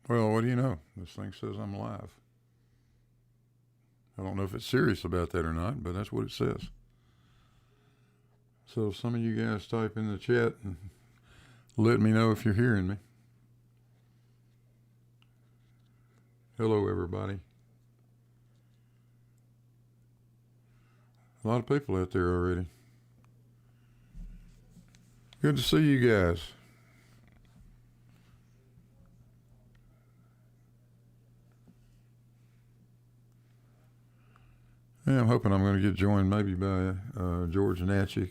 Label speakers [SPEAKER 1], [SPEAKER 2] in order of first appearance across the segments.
[SPEAKER 1] Well, what do you know? This thing says I'm live. I don't know if it's serious about that or not, but that's what it says. So some of you guys type in the chat and let me know if you're hearing me. Hello, everybody. A lot of people out there already. Good to see you guys. Yeah, I'm hoping I'm going to get joined maybe by George Natchik,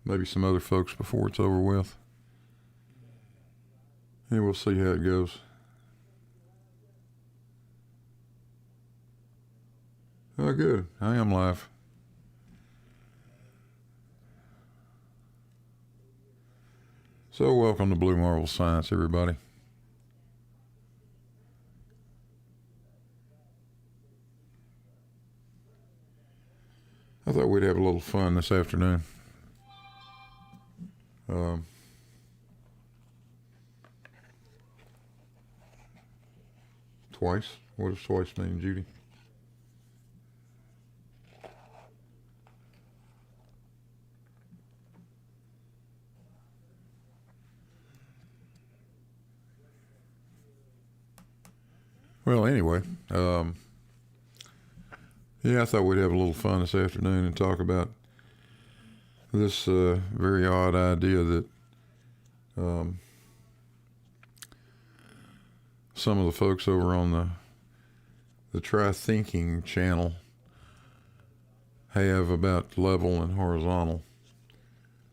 [SPEAKER 1] maybe some other folks before it's over with. And we'll see how it goes. Oh, good. I am live. So welcome to Blue Marble Science, everybody. I thought we'd have a little fun this afternoon. Twice? What does twice mean, Judy? Well, anyway, yeah, I thought we'd have a little fun this afternoon and talk about this very odd idea that some of the folks over on the Try Thinking channel have about level and horizontal.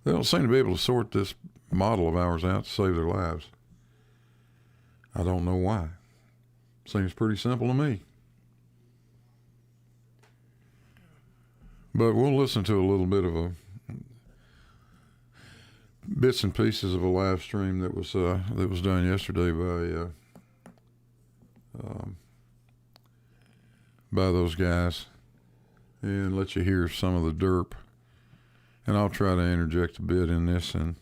[SPEAKER 1] They don't seem to be able to sort this model of ours out to save their lives. I don't know why. Seems pretty simple to me. But we'll listen to a little bit of bits and pieces of a live stream that was done yesterday by those guys, and let you hear some of the derp. And I'll try to interject a bit in this and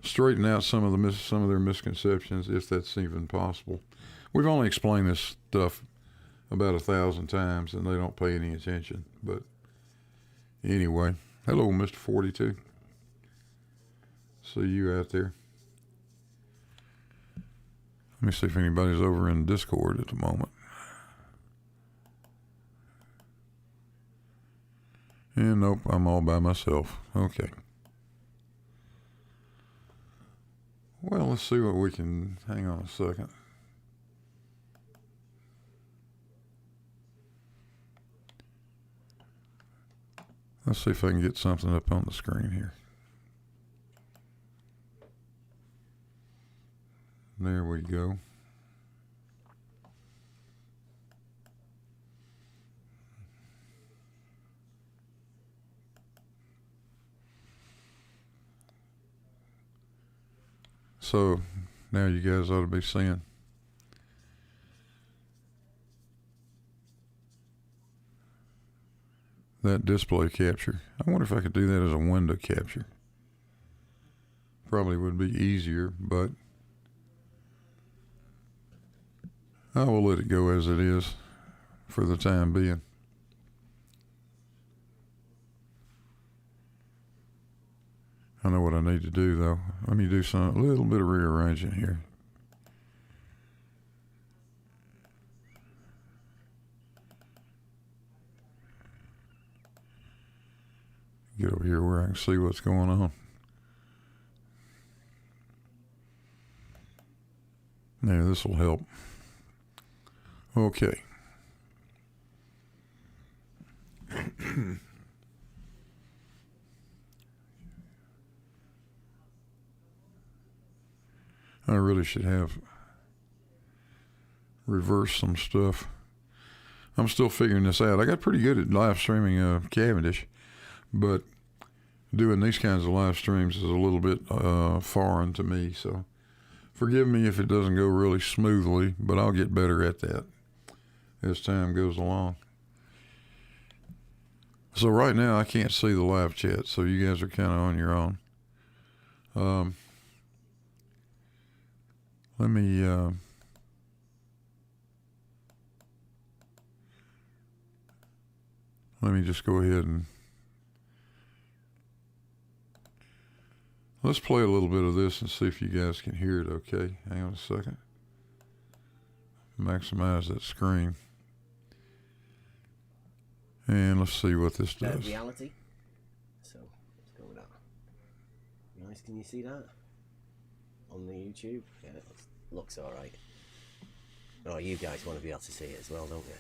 [SPEAKER 1] straighten out some of their misconceptions, if that's even possible. We've only explained this stuff about 1,000 times, and they don't pay any attention. But anyway, hello, Mr. 42. See you out there. Let me see if anybody's over in Discord at the moment. And nope, I'm all by myself. Okay. Well, let's see what we can... Hang on a second. Let's see if I can get something up on the screen here. There we go. So now you guys ought to be seeing that display capture. I wonder if I could do that as a window capture. Probably would be easier, but I will let it go as it is for the time being. I know what I need to do, though. Let me do a little bit of rearranging here. Get over here where I can see what's going on. Yeah, this will help. Okay. I really should have reversed some stuff. I'm still figuring this out. I got pretty good at live streaming Cavendish, but doing these kinds of live streams is a little bit foreign to me. So forgive me if it doesn't go really smoothly, but I'll get better at that as time goes along. So right now I can't see the live chat, so you guys are kind of on your own. Let me just go ahead and let's play a little bit of this and see if you guys can hear it okay. Hang on a second. Maximize that screen. And let's see what this does.
[SPEAKER 2] Reality. So let's go with that. Nice, can you see that? On the YouTube? Yeah, it looks alright. Oh, you guys want to be able to see it as well, don't you?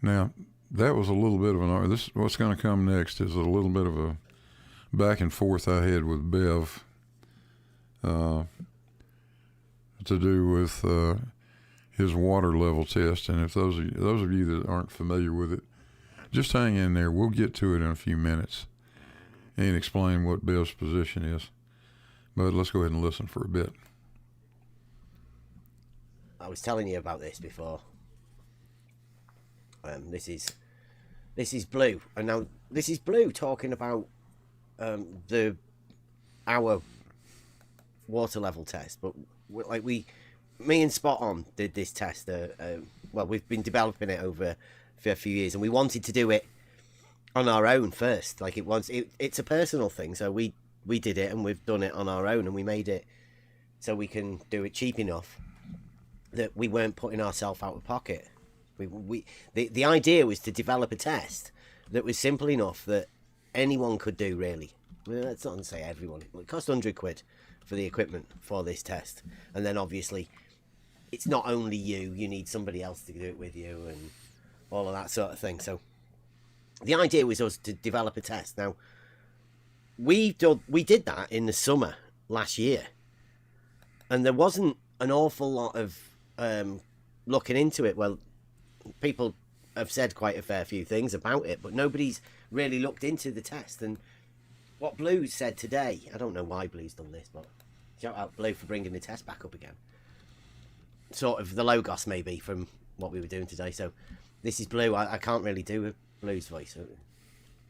[SPEAKER 1] Now, that was a little bit of an... what's going to come next is a little bit of a back and forth I had with Bev to do with his water level test. And if those of you that aren't familiar with it, just hang in there. We'll get to it in a few minutes and explain what Bev's position is. But let's go ahead and listen for a bit.
[SPEAKER 2] I was telling you about this before. This is Blue, and now this is Blue talking about our water level test. But me and Spot On did this test. Well, we've been developing it for a few years, and we wanted to do it on our own first. Like it's a personal thing, so we did it, and we've done it on our own, and we made it so we can do it cheap enough that we weren't putting ourselves out of pocket. The idea was to develop a test that was simple enough that anyone could do, really. Well, let's not say everyone. It cost £100 for the equipment for this test, and then obviously it's not only you need somebody else to do it with you and all of that sort of thing. So the idea was us to develop a test. Now we did that in the summer last year, and there wasn't an awful lot of looking into it. Well, people have said quite a fair few things about it, but nobody's really looked into the test. And what Blue said today, I don't know why Blue's done this, but shout out Blue for bringing the test back up again. Sort of the logos maybe from what we were doing today. So this is Blue. I can't really do Blue's voice, so it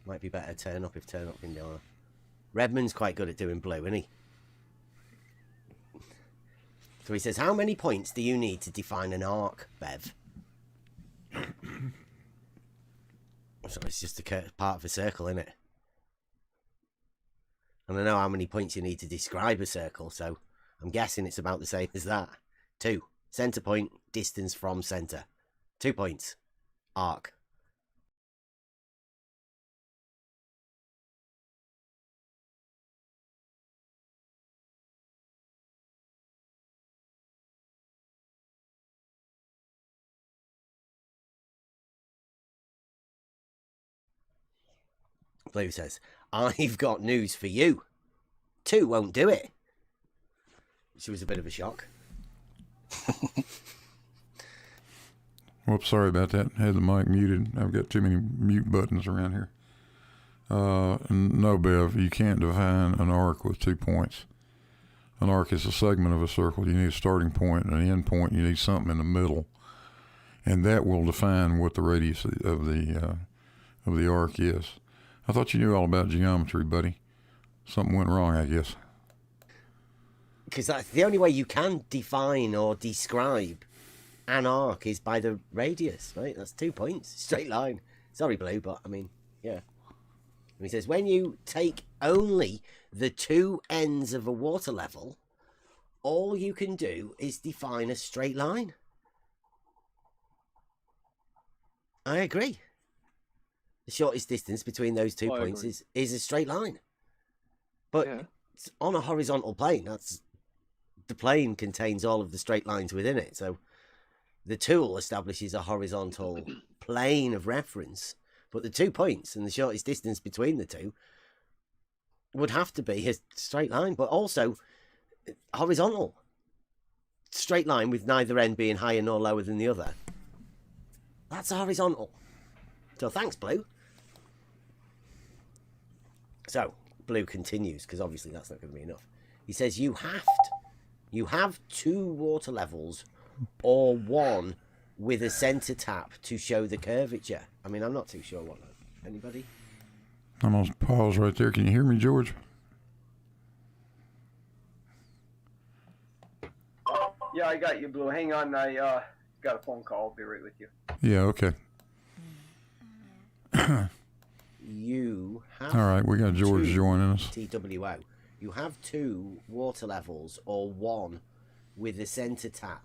[SPEAKER 2] might be better turn up in there. Redmond's quite good at doing Blue, isn't he? So he says, how many points do you need to define an arc, Bev? So it's just a part of a circle, isn't it? And I know how many points you need to describe a circle, so I'm guessing it's about the same as that. 2. Centre point, distance from centre. 2 points. Arc. Blue says, I've got news for you. 2 won't do it. Which was a bit of a shock.
[SPEAKER 1] Whoops, sorry about that. I had the mic muted. I've got too many mute buttons around here. No, Bev, you can't define an arc with 2 points. An arc is a segment of a circle. You need a starting point and an end point. You need something in the middle, and that will define what the radius of the arc is. I thought you knew all about geometry, buddy. Something went wrong, I guess.
[SPEAKER 2] Because that's the only way you can define or describe an arc is by the radius, right? That's 2 points. Straight line. Sorry, Blue, but I mean, yeah. And he says, when you take only the 2 ends of a water level, all you can do is define a straight line. I agree. The shortest distance between those 2 points is a straight line. But it's on a horizontal plane. The plane contains all of the straight lines within it. So the tool establishes a horizontal plane of reference. But the 2 points and the shortest distance between the two would have to be a straight line, but also horizontal. Straight line with neither end being higher nor lower than the other. That's a horizontal. So thanks, Blue. So Blue continues, because obviously that's not going to be enough. He says you have 2 water levels or 1 with a centre tap to show the curvature. I mean, I'm not too sure what. Anybody?
[SPEAKER 1] I'm going to pause right there. Can you hear me, George?
[SPEAKER 3] Yeah, I got you, Blue. Hang on, I got a phone call. I'll be right with you.
[SPEAKER 1] Yeah, okay.
[SPEAKER 2] You have.
[SPEAKER 1] All right, we got George joining us.
[SPEAKER 2] TWO. You have 2 water levels or 1 with a center tap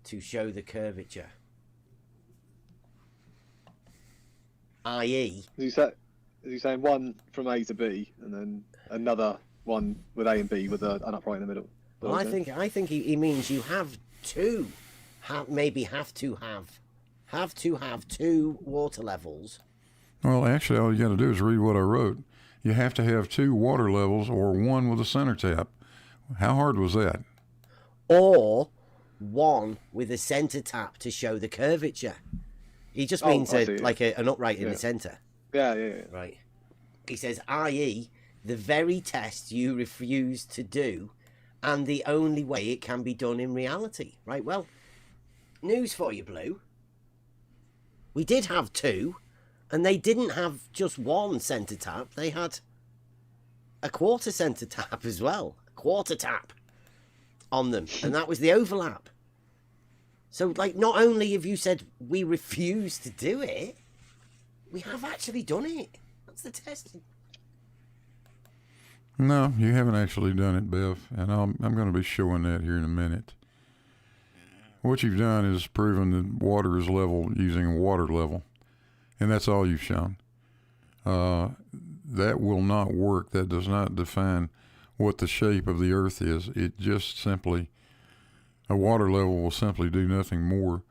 [SPEAKER 2] to show the curvature. I.e.
[SPEAKER 4] Is he saying one from A to B and then another one with A and B with an upright in the middle?
[SPEAKER 2] Well, I think he means you have 2. Maybe have to have 2 water levels.
[SPEAKER 1] Well, actually, all you got to do is read what I wrote. You have to have 2 water levels or 1 with a center tap. How hard was that?
[SPEAKER 2] Or 1 with a center tap to show the curvature. He just means an upright in the center.
[SPEAKER 4] Yeah.
[SPEAKER 2] Right. He says, i.e., the very test you refuse to do and the only way it can be done in reality. Right, well, news for you, Blue. We did have 2, and they didn't have just 1 center tap. They had a quarter center tap as well. A quarter tap on them, and that was the overlap. So, like, not only have you said we refuse to do it, we have actually done it. That's the test.
[SPEAKER 1] No, you haven't actually done it, Bev, and I'm going to be showing that here in a minute. What you've done is proven that water is level using a water level, and that's all you've shown. That will not work. That does not define what the shape of the Earth is. It just simply, a water level will simply do nothing more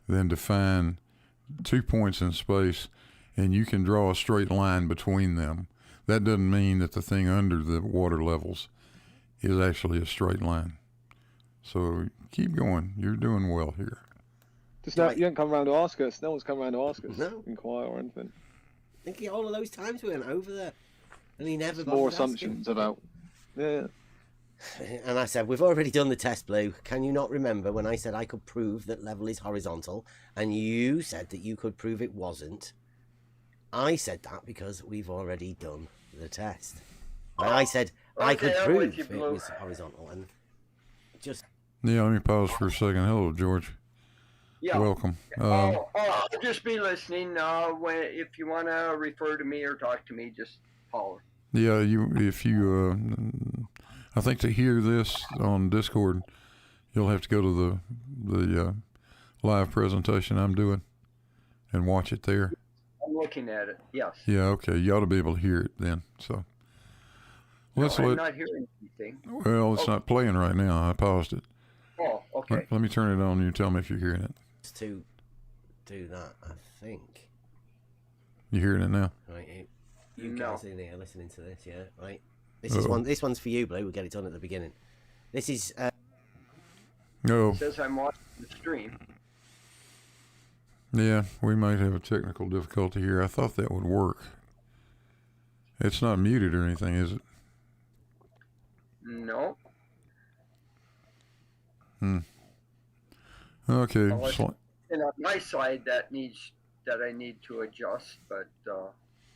[SPEAKER 1] than define 2 points in space, and you can draw a straight line between them. That doesn't mean that the thing under the water levels is actually a straight line. So keep going. You're doing well here.
[SPEAKER 4] Just you don't come around to ask us. No one's come around to ask us.
[SPEAKER 2] No.
[SPEAKER 4] Inquire or anything.
[SPEAKER 2] I think all of those times we went over there, and he never.
[SPEAKER 4] More assumptions about. Yeah.
[SPEAKER 2] And I said, we've already done the test, Blue. Can you not remember when I said I could prove that level is horizontal, and you said that you could prove it wasn't? I said that because we've already done the test. And I said I could prove it was horizontal, and just.
[SPEAKER 1] Yeah, let me pause for a second. Hello, George.
[SPEAKER 3] Yeah.
[SPEAKER 1] Welcome.
[SPEAKER 3] I'll just be listening. If you want to refer to me or talk to me, just holler.
[SPEAKER 1] Yeah, I think to hear this on Discord, you'll have to go to the live presentation I'm doing and watch it there.
[SPEAKER 3] I'm looking at it. Yes.
[SPEAKER 1] Yeah. Okay. You ought to be able to hear it then. So
[SPEAKER 3] I'm not hearing anything.
[SPEAKER 1] Well, it's not playing right now. I paused it.
[SPEAKER 3] Oh, okay.
[SPEAKER 1] Let me turn it on. You tell me if you're hearing it.
[SPEAKER 2] To do that, I think.
[SPEAKER 1] You hearing it now?
[SPEAKER 2] Right. You guys in there listening to this, yeah? Right. This one's for you, Blue. We'll get it done at the beginning. This is.
[SPEAKER 1] No.
[SPEAKER 3] It says I'm watching the stream.
[SPEAKER 1] Yeah, we might have a technical difficulty here. I thought that would work. It's not muted or anything, is it?
[SPEAKER 3] No.
[SPEAKER 1] Okay.
[SPEAKER 3] And on my side, that I need to adjust, but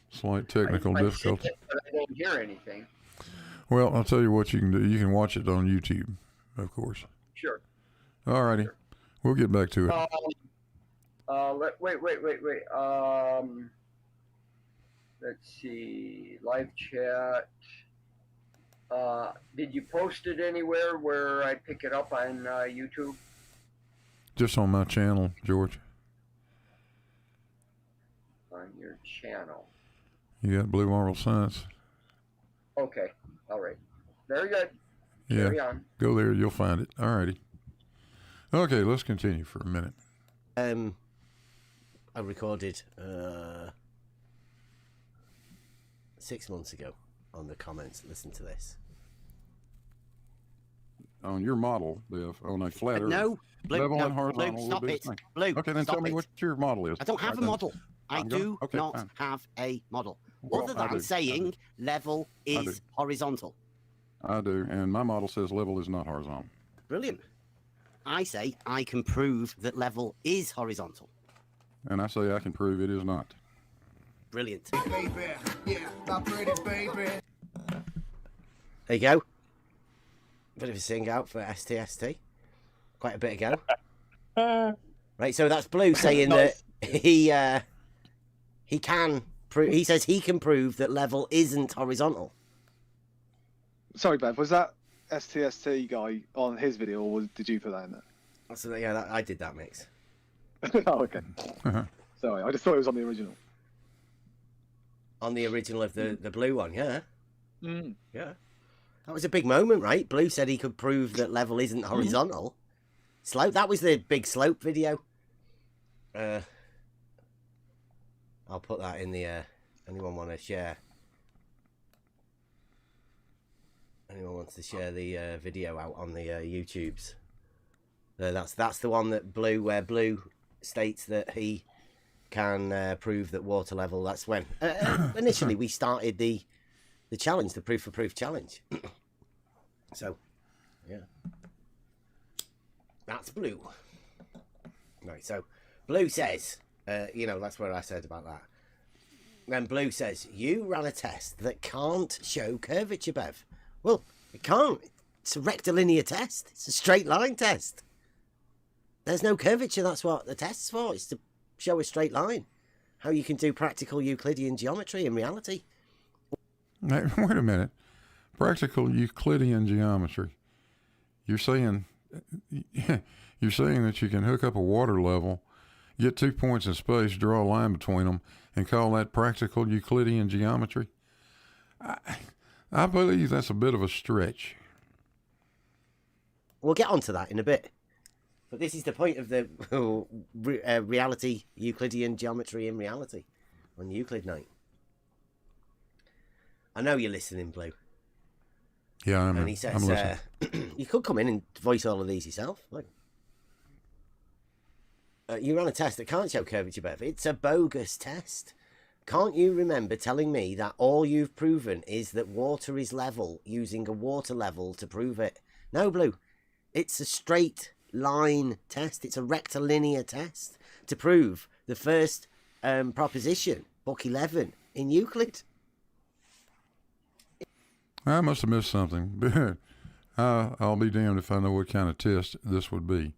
[SPEAKER 1] Slight technical difficulty.
[SPEAKER 3] But I don't hear anything.
[SPEAKER 1] Well, I'll tell you what you can do. You can watch it on YouTube, of course.
[SPEAKER 3] Sure.
[SPEAKER 1] All righty. Sure. We'll get back to it.
[SPEAKER 3] Wait. Let's see. Live chat. Did you post it anywhere where I pick it up on YouTube?
[SPEAKER 1] Just on my channel, George.
[SPEAKER 3] On your channel.
[SPEAKER 1] You got Blue Marble Science.
[SPEAKER 3] Okay. All right. Very good.
[SPEAKER 1] Yeah.
[SPEAKER 3] Carry on.
[SPEAKER 1] Go there. You'll find it. All righty. Okay, let's continue for a minute.
[SPEAKER 2] I recorded 6 months ago on the comments. Listen to this.
[SPEAKER 1] On your model, Biff, on a flat Earth.
[SPEAKER 2] No, Blue,
[SPEAKER 1] level
[SPEAKER 2] no,
[SPEAKER 1] and horizontal.
[SPEAKER 2] Blue, stop it. Blue,
[SPEAKER 1] okay, then tell me what your model is.
[SPEAKER 2] I don't have a model. I do not have a model. Other than saying level is horizontal.
[SPEAKER 1] I do, and my model says level is not horizontal.
[SPEAKER 2] Brilliant. I say I can prove that level is horizontal.
[SPEAKER 1] And I say I can prove it is not.
[SPEAKER 2] Brilliant. There you go. Bit of a sing out for STST. quite a bit ago.
[SPEAKER 5] Uh,
[SPEAKER 2] Right, so that's Blue saying
[SPEAKER 4] Nice.
[SPEAKER 2] that he can prove. He says he can prove that level isn't horizontal.
[SPEAKER 4] Sorry, Bev, was that STST guy on his video, or did you put that in there?
[SPEAKER 2] So yeah, I did that mix.
[SPEAKER 4] Oh, okay. Sorry, I just thought it was on the original.
[SPEAKER 2] On the original of the Blue one, yeah.
[SPEAKER 4] Mm.
[SPEAKER 2] Yeah. That was a big moment, right? Blue said he could prove that level isn't horizontal. Slope, that was the big slope video. I'll put that in the, anyone want to share? Anyone wants to share the video out on the YouTubes? That's the one that where Blue states that he can prove that water level. That's when initially we started the challenge, the proof for proof challenge. So, yeah, that's Blue. Right. So, Blue says, that's where I said about that. Then Blue says, you ran a test that can't show curvature, Bev. Well, it can't. It's a rectilinear test. It's a straight line test. There's no curvature. That's what the test's for. It's to show a straight line. How you can do practical Euclidean geometry in reality.
[SPEAKER 1] Hey, wait a minute. Practical Euclidean geometry. You're saying that you can hook up a water level, get 2 points in space, draw a line between them, and call that practical Euclidean geometry? I believe that's a bit of a stretch.
[SPEAKER 2] We'll get onto that in a bit. But this is the point of the reality Euclidean geometry in reality on Euclid night. I know you're listening, Blue.
[SPEAKER 1] Yeah,
[SPEAKER 2] And he
[SPEAKER 1] I'm
[SPEAKER 2] says,
[SPEAKER 1] listening.
[SPEAKER 2] you could come in and voice all of these yourself. Look. You ran a test that can't show curvature, Bev. It's a bogus test. Can't you remember telling me that all you've proven is that water is level using a water level to prove it? No, Blue. It's a straight line test. It's a rectilinear test to prove the first proposition, book 11 in Euclid.
[SPEAKER 1] I must have missed something. I'll be damned if I know what kind of test this would be,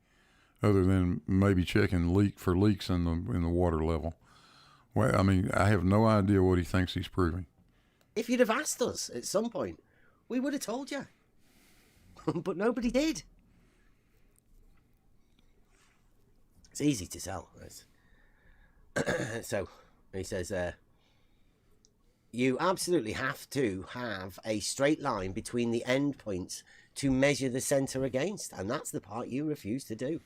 [SPEAKER 1] other than maybe checking for leaks in the water level. Well, I mean, I have no idea what he thinks he's proving.
[SPEAKER 2] If you'd have asked us at some point, we would have told you. But nobody did. It's easy to tell. So, he says, you absolutely have to have a straight line between the endpoints to measure the centre against. And that's the part you refuse to do.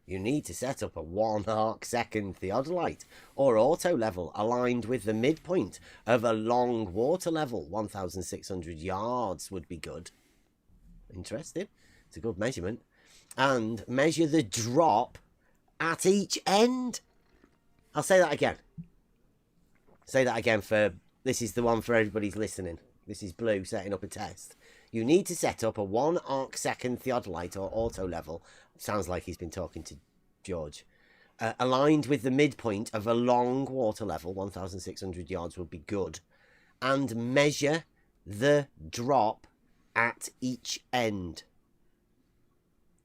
[SPEAKER 2] You need to set up a 1 arc-second theodolite or auto level aligned with the midpoint of a long water level. 1,600 yards would be good. Interesting. It's a good measurement. And measure the drop at each end. I'll say that again. Say that again this is the one for everybody's listening. This is Blue setting up a test. You need to set up a 1 arc-second theodolite or auto level. Sounds like he's been talking to George. Aligned with the midpoint of a long water level, 1,600 yards would be good. And measure the drop at each end.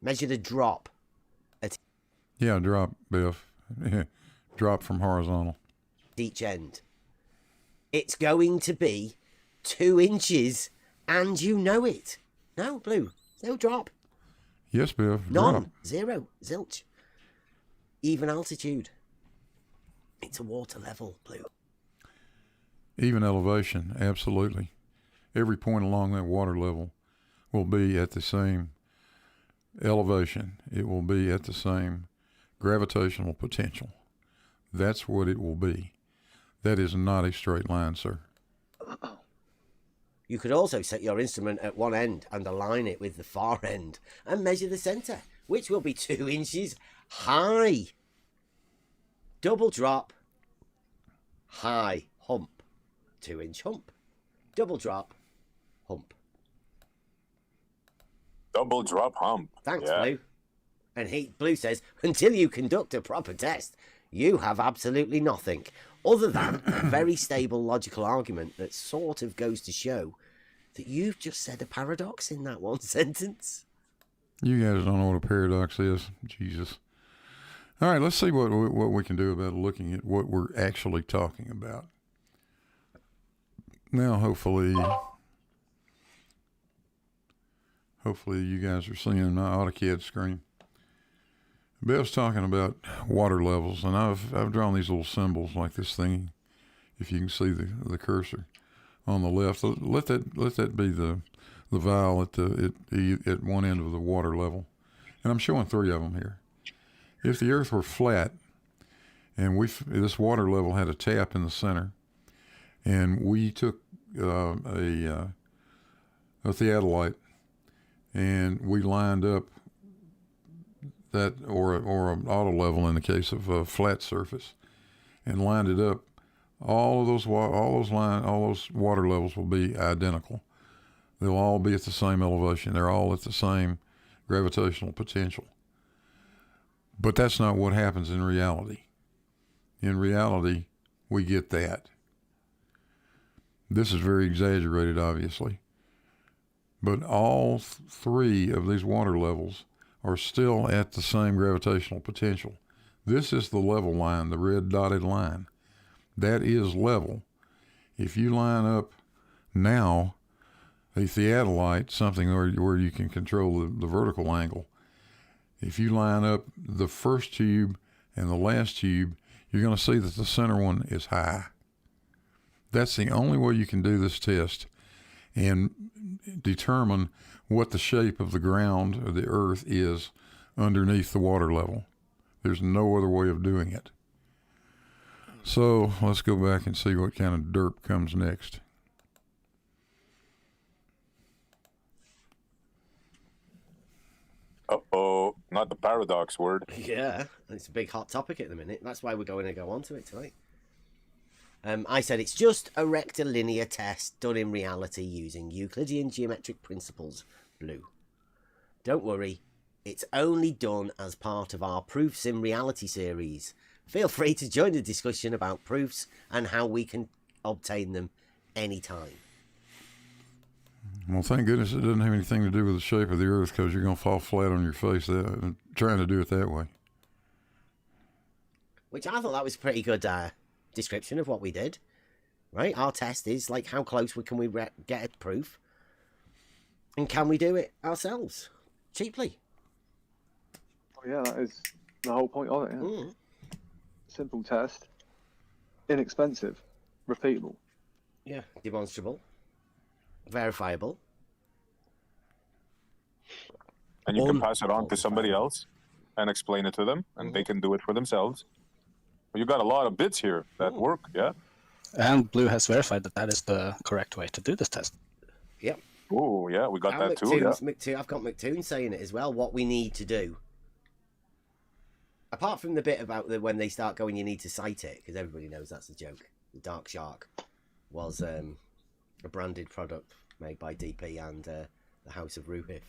[SPEAKER 2] Measure the drop.
[SPEAKER 1] Yeah, drop, Biff. Drop from horizontal.
[SPEAKER 2] Each end. It's going to be 2 inches, and you know it. No, Blue. No drop.
[SPEAKER 1] Yes, Biff.
[SPEAKER 2] None.
[SPEAKER 1] Drop.
[SPEAKER 2] 0. Zilch. Even altitude. It's a water level, Blue.
[SPEAKER 1] Even elevation, absolutely. Every point along that water level will be at the same elevation. It will be at the same gravitational potential. That's what it will be. That is not a straight line, sir.
[SPEAKER 2] You could also set your instrument at one end and align it with the far end and measure the centre, which will be 2 inches high. Double drop, high hump, 2-inch hump. Double drop, hump.
[SPEAKER 5] Double drop hump.
[SPEAKER 2] Thanks,
[SPEAKER 5] Yeah.
[SPEAKER 2] Blue. And Blue says, until you conduct a proper test, you have absolutely nothing other than a very stable logical argument that sort of goes to show that you've just said a paradox in that one sentence.
[SPEAKER 1] You guys don't know what a paradox is. Jesus. All right, let's see what we can do about looking at what we're actually talking about. Now, hopefully you guys are seeing my AutoCAD screen. Bev's talking about water levels, and I've drawn these little symbols like this thing. If you can see the cursor on the left, let that be the vial at one end of the water level, and I'm showing 3 of them here. If the Earth were flat, and this water level had a tap in the center, and we took a theodolite, and we lined up that, or an auto level in the case of a flat surface, and lined it up, all those water levels will be identical. They'll all be at the same elevation. They're all at the same gravitational potential. But that's not what happens in reality. In reality, we get that. This is very exaggerated, obviously. But all 3 of these water levels are still at the same gravitational potential. This is the level line, the red dotted line. That is level. If you line up now a theodolite, something where you can control the vertical angle, if you line up the first tube and the last tube, you're going to see that the center one is high. That's the only way you can do this test and determine what the shape of the ground or the earth is underneath the water level. There's no other way of doing it. So let's go back and see what kind of derp comes next.
[SPEAKER 5] Uh-oh, not the paradox word.
[SPEAKER 2] Yeah, it's a big hot topic at the minute. That's why we're going to go on to it tonight. I said it's just a rectilinear test done in reality using Euclidean geometric principles. Blue. Don't worry, it's only done as part of our Proofs in Reality series. Feel free to join the discussion about proofs and how we can obtain them anytime.
[SPEAKER 1] Well, thank goodness it doesn't have anything to do with the shape of the earth, because you're going to fall flat on your face trying to do it that way.
[SPEAKER 2] Which I thought that was a pretty good description of what we did. Right? Our test is like, how close can we get a proof? And can we do it ourselves? Cheaply.
[SPEAKER 4] Oh, yeah, that is the whole point of it. Yeah.
[SPEAKER 2] Mm.
[SPEAKER 4] Simple test. Inexpensive. Repeatable.
[SPEAKER 2] Yeah. Demonstrable. Verifiable.
[SPEAKER 5] And you can pass it on to somebody else and explain it to them, and they can do it for themselves. You got a lot of bits here that work, yeah?
[SPEAKER 6] And Blue has verified that is the correct way to do this test.
[SPEAKER 2] Yep.
[SPEAKER 5] Oh, yeah, we got that too, yeah.
[SPEAKER 2] I've got McToon saying it as well, what we need to do. Apart from the bit about when they start going, you need to cite it, because everybody knows that's a joke. The Dark Shark was a branded product made by DP and the House of Ruhif.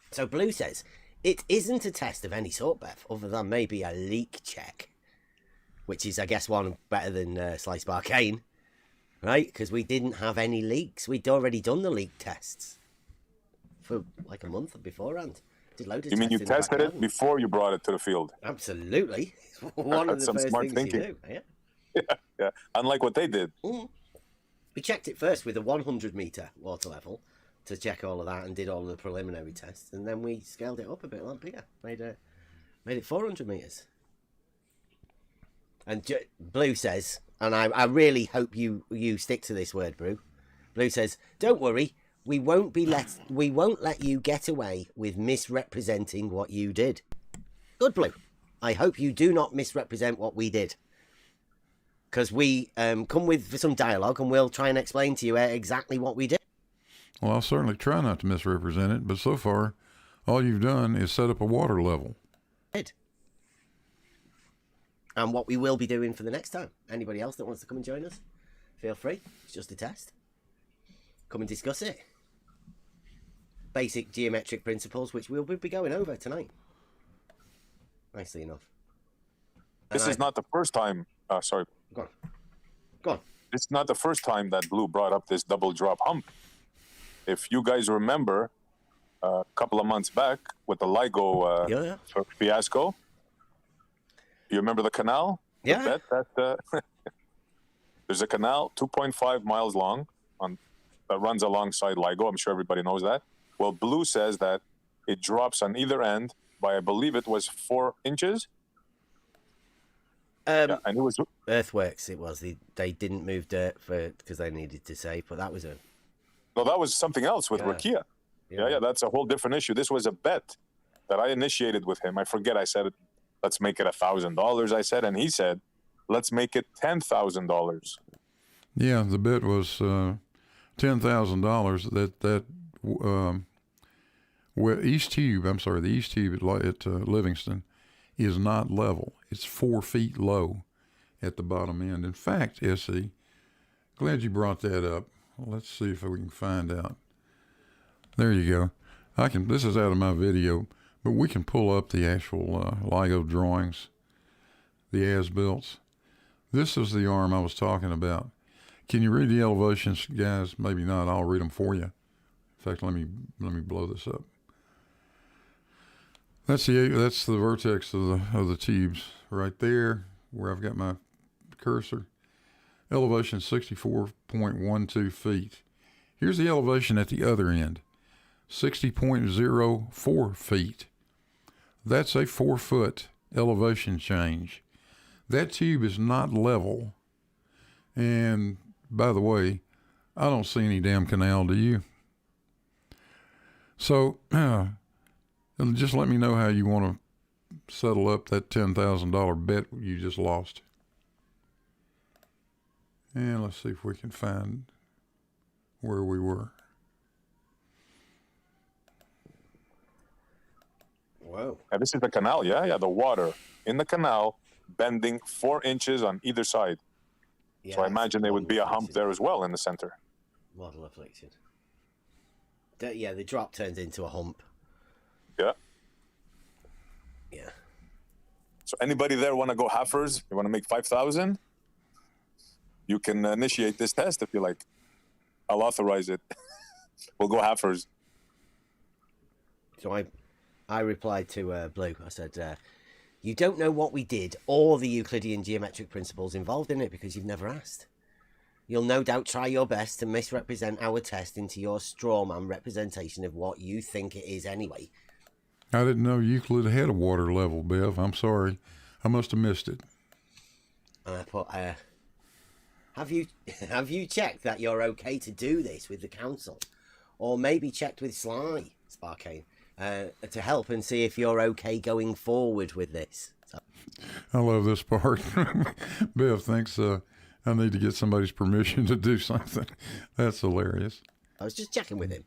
[SPEAKER 2] So Blue says, it isn't a test of any sort, Beth, other than maybe a leak check. Which is, I guess, one better than Slice Barcane. Right? Because we didn't have any leaks. We'd already done the leak tests. For like a month beforehand. Did loads of
[SPEAKER 5] You mean you
[SPEAKER 2] tests
[SPEAKER 5] tested it before you brought it to the field?
[SPEAKER 2] Absolutely. One of the
[SPEAKER 5] Some
[SPEAKER 2] first
[SPEAKER 5] smart
[SPEAKER 2] things
[SPEAKER 5] thinking.
[SPEAKER 2] you do.
[SPEAKER 5] Yeah, yeah. Unlike what they did.
[SPEAKER 2] Mm. We checked it first with a 100 metre water level to check all of that and did all of the preliminary tests. And then we scaled it up a bit bigger. Made it 400 metres. And Blue says, and I really hope you stick to this word, Blue says, don't worry, we won't let you get away with misrepresenting what you did. Good, Blue. I hope you do not misrepresent what we did. Because we come with some dialogue and we'll try and explain to you exactly what we did.
[SPEAKER 1] Well, I'll certainly try not to misrepresent it, but so far, all you've done is set up a water level.
[SPEAKER 2] And what we will be doing for the next time. Anybody else that wants to come and join us, feel free. It's just a test. Come and discuss it. Basic geometric principles, which we'll be going over tonight. Nicely enough.
[SPEAKER 5] This is not the first time. Sorry.
[SPEAKER 2] Go on.
[SPEAKER 5] It's not the first time that Blue brought up this double drop hump. If you guys remember, a couple of months back with the Ligo
[SPEAKER 2] Yeah.
[SPEAKER 5] fiasco. You remember the canal?
[SPEAKER 2] Yeah.
[SPEAKER 5] The bet that there's a canal 2.5 miles long that runs alongside Ligo. I'm sure everybody knows that. Well, Blue says that it drops on either end by, I believe it was 4 inches. Yeah, and it was
[SPEAKER 2] Earthworks. It was they didn't move dirt because they needed to save, but that was a
[SPEAKER 5] no, that was something else with
[SPEAKER 2] Yeah.
[SPEAKER 5] Rakia. Yeah, that's a whole different issue. This was a bet that I initiated with him. I forget. I said, let's make it $1,000. I said, and he said, let's make it $10,000.
[SPEAKER 1] Yeah, the bet was $10,000. The East Tube at Livingston is not level. It's 4 feet low at the bottom end. In fact, Essie, glad you brought that up. Let's see if we can find out. There you go. This is out of my video, but we can pull up the actual Ligo drawings, the as-built. This is the arm I was talking about. Can you read the elevations, guys? Maybe not. I'll read them for you. In fact, let me blow this up. That's the vertex of the tubes right there, where I've got my cursor. Elevation 64.12 feet. Here's the elevation at the other end, 60.04 feet. That's a 4-foot elevation change. That tube is not level. And by the way, I don't see any damn canal, do you? So just let me know how you want to settle up that $10,000 bet you just lost. And let's see if we can find where we were.
[SPEAKER 2] Whoa.
[SPEAKER 5] And this is the canal, yeah, the water in the canal bending 4 inches on either side.
[SPEAKER 2] Yeah,
[SPEAKER 5] So I imagine there would be a hump there as well in the center.
[SPEAKER 2] Model afflicted. The drop turns into a hump.
[SPEAKER 5] Yeah.
[SPEAKER 2] Yeah.
[SPEAKER 5] So anybody there want to go halfers? You want to make 5,000? You can initiate this test if you like. I'll authorize it. We'll go halfers.
[SPEAKER 2] So I replied to Blue. I said, you don't know what we did or the Euclidean geometric principles involved in it because you've never asked. You'll no doubt try your best to misrepresent our test into your strawman representation of what you think it is anyway.
[SPEAKER 1] I didn't know Euclid had a water level, Bev. I'm sorry. I must have missed it.
[SPEAKER 2] And I put, have you checked that you're okay to do this with the council? Or maybe checked with Sly, Sparkane, to help and see if you're okay going forward with this. So.
[SPEAKER 1] I love this part. Bev thinks I need to get somebody's permission to do something. That's hilarious.
[SPEAKER 2] I was just checking with him.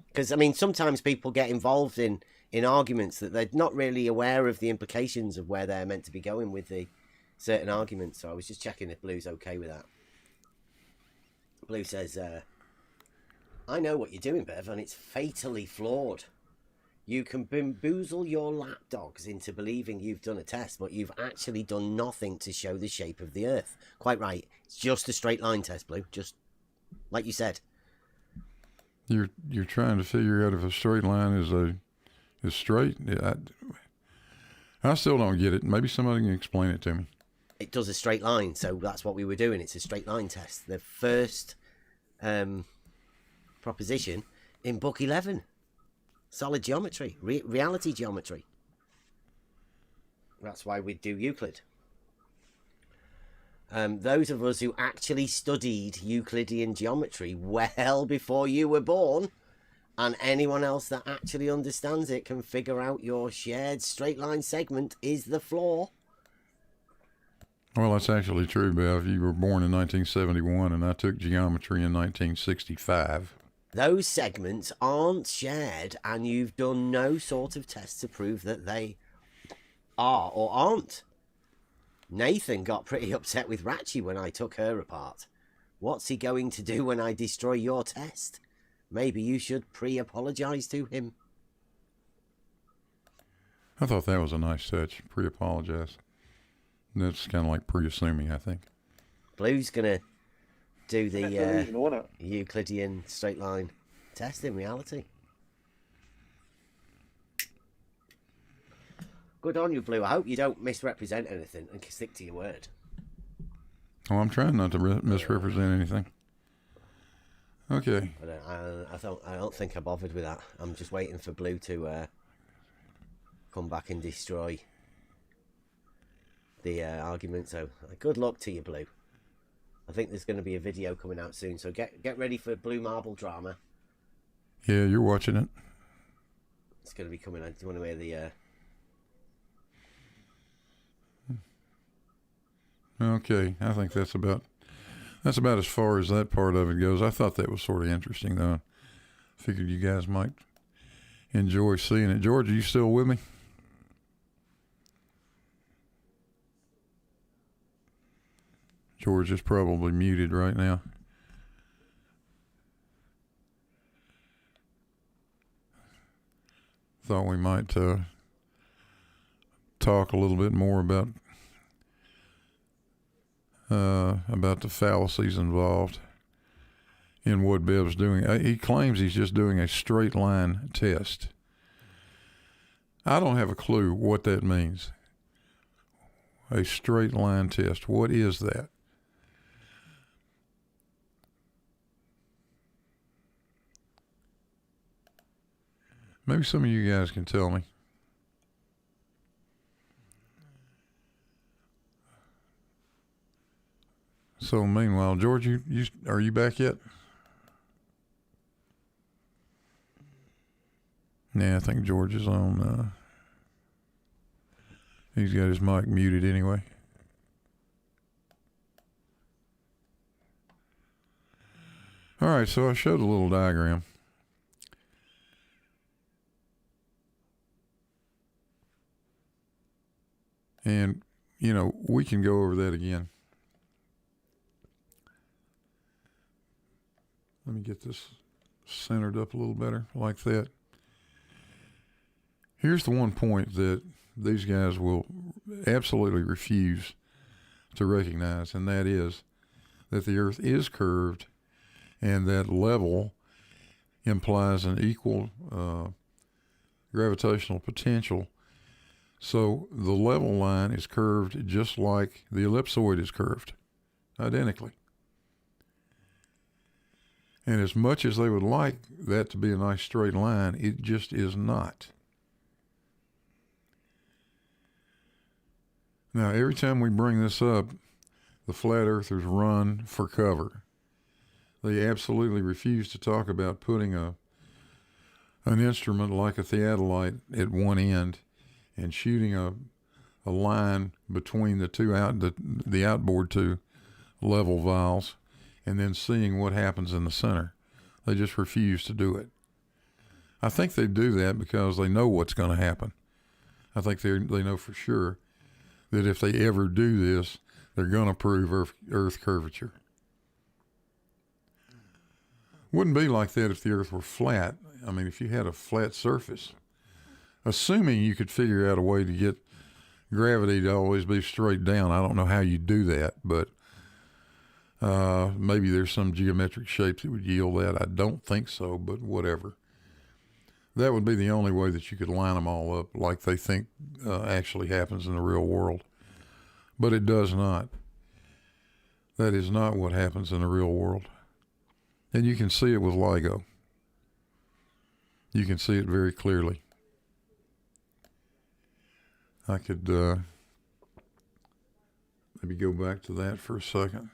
[SPEAKER 2] Because, I mean, sometimes people get involved in arguments that they're not really aware of the implications of where they're meant to be going with the certain arguments. So I was just checking if Blue's okay with that. Blue says, I know what you're doing, Bev, and it's fatally flawed. You can bamboozle your lapdogs into believing you've done a test, but you've actually done nothing to show the shape of the Earth. Quite right. It's just a straight line test, Blue. Just like you said.
[SPEAKER 1] You're trying to figure out if a straight line is straight. I still don't get it. Maybe somebody can explain it to me.
[SPEAKER 2] It does a straight line, so that's what we were doing. It's a straight line test. The first proposition in book 11. Solid geometry, reality geometry. That's why we do Euclid. Those of us who actually studied Euclidean geometry well before you were born, and anyone else that actually understands it can figure out your shared straight line segment is the flaw.
[SPEAKER 1] Well, that's actually true, Bev. You were born in 1971, and I took geometry in 1965.
[SPEAKER 2] Those segments aren't shared, and you've done no sort of test to prove that they are or aren't. Nathan got pretty upset with Ratchy when I took her apart. What's he going to do when I destroy your test? Maybe you should pre-apologize to him.
[SPEAKER 1] I thought that was a nice touch. Pre-apologize. That's kind of like pre-assuming, I think.
[SPEAKER 2] Blue's gonna do the
[SPEAKER 4] Delusional, isn't it?
[SPEAKER 2] Euclidean straight line test in reality. Good on you, Blue. I hope you don't misrepresent anything and can stick to your word.
[SPEAKER 1] Oh, I'm trying not to misrepresent anything. Okay.
[SPEAKER 2] But I don't think I bothered with that. I'm just waiting for Blue to come back and destroy the argument. So good luck to you, Blue. I think there's going to be a video coming out soon, so get ready for Blue Marble drama.
[SPEAKER 1] Yeah, you're watching it.
[SPEAKER 2] It's going to be coming out. Do you want to hear the?
[SPEAKER 1] Okay, I think that's about as far as that part of it goes. I thought that was sort of interesting, though. Figured you guys might enjoy seeing it. George, are you still with me? George is probably muted right now. Thought we might talk a little bit more about the fallacies involved in what Bev's doing. He claims he's just doing a straight line test. I don't have a clue what that means. A straight line test. What is that? Maybe some of you guys can tell me. So meanwhile, George, you are you back yet? Yeah, I think George is on. He's got his mic muted anyway. All right, so I showed a little diagram. And, you know, we can go over that again. Let me get this centered up a little better, like that. Here's the one point that these guys will absolutely refuse to recognize, and that is that the Earth is curved, and that level implies an equal gravitational potential. So the level line is curved just like the ellipsoid is curved, identically. And as much as they would like that to be a nice straight line, it just is not. Now, every time we bring this up, the flat earthers run for cover. They absolutely refuse to talk about putting an instrument like a theodolite at one end and shooting a line between the outboard two level vials and then seeing what happens in the center. They just refuse to do it. I think they do that because they know what's going to happen. I think they know for sure that if they ever do this, they're going to prove Earth curvature. Wouldn't be like that if the Earth were flat. I mean, if you had a flat surface, assuming you could figure out a way to get gravity to always be straight down. I don't know how you do that, but maybe there's some geometric shapes that would yield that. I don't think so, but whatever. That would be the only way that you could line them all up like they think actually happens in the real world. But it does not. That is not what happens in the real world. And you can see it with Ligo. You can see it very clearly. I could maybe go back to that for a second.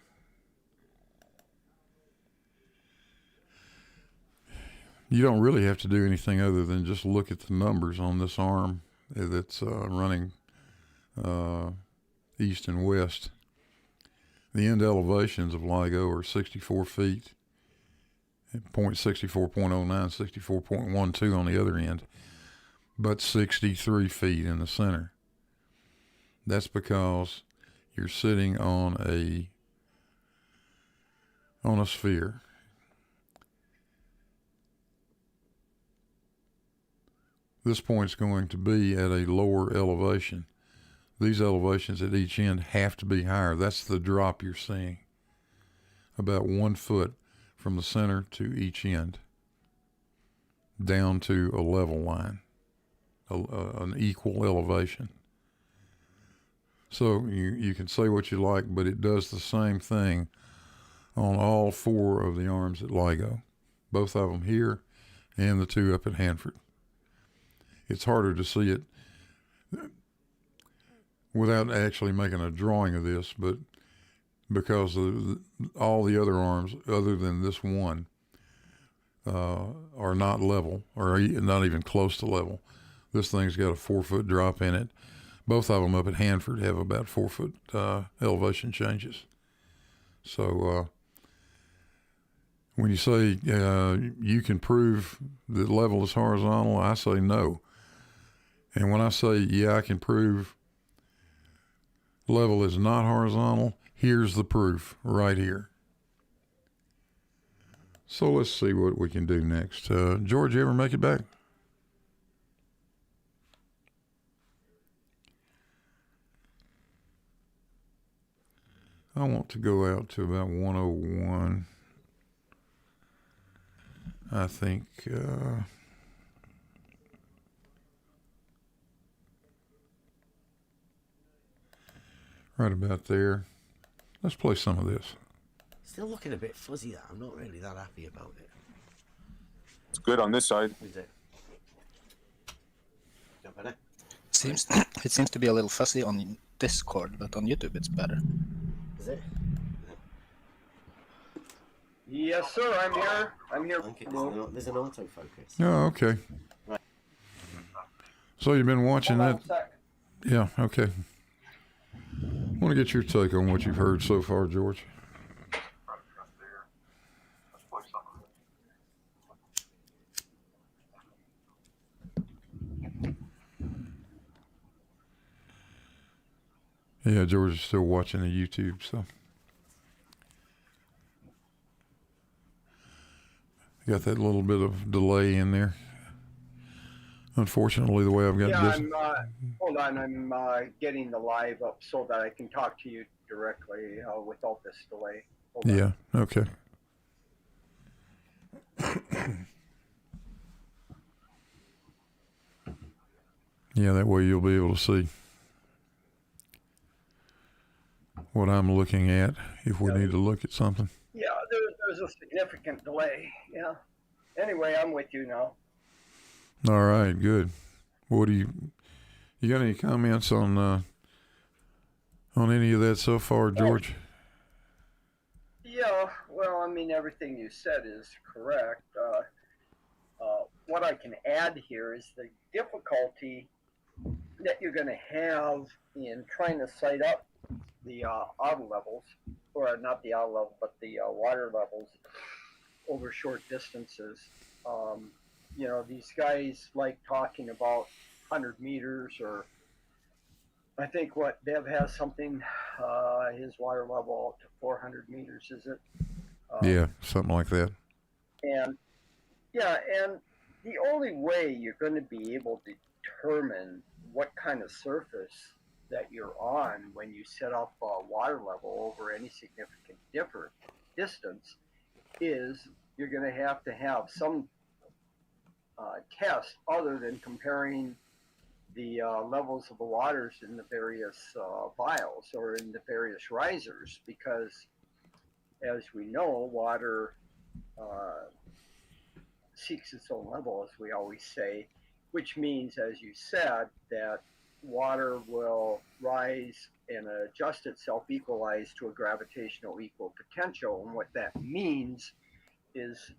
[SPEAKER 1] You don't really have to do anything other than just look at the numbers on this arm that's running east and west. The end elevations of Ligo are 64 feet, 0.64.09, 64.12 on the other end, but 63 feet in the center. That's because you're sitting on a sphere. This point's going to be at a lower elevation. These elevations at each end have to be higher. That's the drop you're seeing. About 1 foot from the center to each end, down to a level line. an equal elevation. So you can say what you like, but it does the same thing on all 4 of the arms at Ligo, both of them here and the 2 up at Hanford. It's harder to see it without actually making a drawing of this, but because all the other arms, other than this one, are not level or not even close to level. This thing's got a 4-foot drop in it. Both of them up at Hanford have about 4-foot elevation changes. So when you say you can prove that level is horizontal, I say no. And when I say, yeah, I can prove level is not horizontal, here's the proof right here. So let's see what we can do next. George, you ever make it back? I want to go out to about 101. I think right about there. Let's play some of this.
[SPEAKER 2] Still looking a bit fuzzy there. I'm not really that happy about it.
[SPEAKER 5] It's good on this side.
[SPEAKER 2] Is it? Got better?
[SPEAKER 6] It seems to be a little fuzzy on Discord, but on YouTube it's better.
[SPEAKER 2] Is it?
[SPEAKER 3] Yes, sir. I'm here. I'm here.
[SPEAKER 2] Okay, there's an autofocus.
[SPEAKER 1] Oh, okay.
[SPEAKER 2] Right.
[SPEAKER 1] So you've been watching
[SPEAKER 3] Hold on
[SPEAKER 1] that?
[SPEAKER 3] a sec.
[SPEAKER 1] Yeah, okay. I want to get your take on what you've heard so far, George. Yeah, George is still watching the YouTube, so. Got that little bit of delay in there. Unfortunately, the way I've got
[SPEAKER 3] Yeah,
[SPEAKER 1] this.
[SPEAKER 3] hold on. I'm getting the live up so that I can talk to you directly without this delay. Hold on.
[SPEAKER 1] Yeah, okay. Yeah, that way you'll be able to see what I'm looking at if we need to look at something.
[SPEAKER 3] Yeah, there's a significant delay. Yeah. Anyway, I'm with you now.
[SPEAKER 1] All right, good. What do you got any comments on any of that so far, George?
[SPEAKER 3] Yeah, well, I mean, everything you said is correct. What I can add here is the difficulty that you're going to have in trying to sight up the auto levels, or not the auto level, but the water levels over short distances. You know, these guys like talking about 100 meters, or I think what Bev has something, his water level up to 400 meters, is it?
[SPEAKER 1] Yeah, something like that.
[SPEAKER 3] And yeah, and the only way you're going to be able to determine what kind of surface that you're on when you set up water level over any significant distance is you're going to have some test other than comparing the levels of the waters in the various vials or in the various risers, because as we know, water seeks its own level, as we always say, which means, as you said, that water will rise and adjust itself, equalize to a gravitational equal potential. And what that means is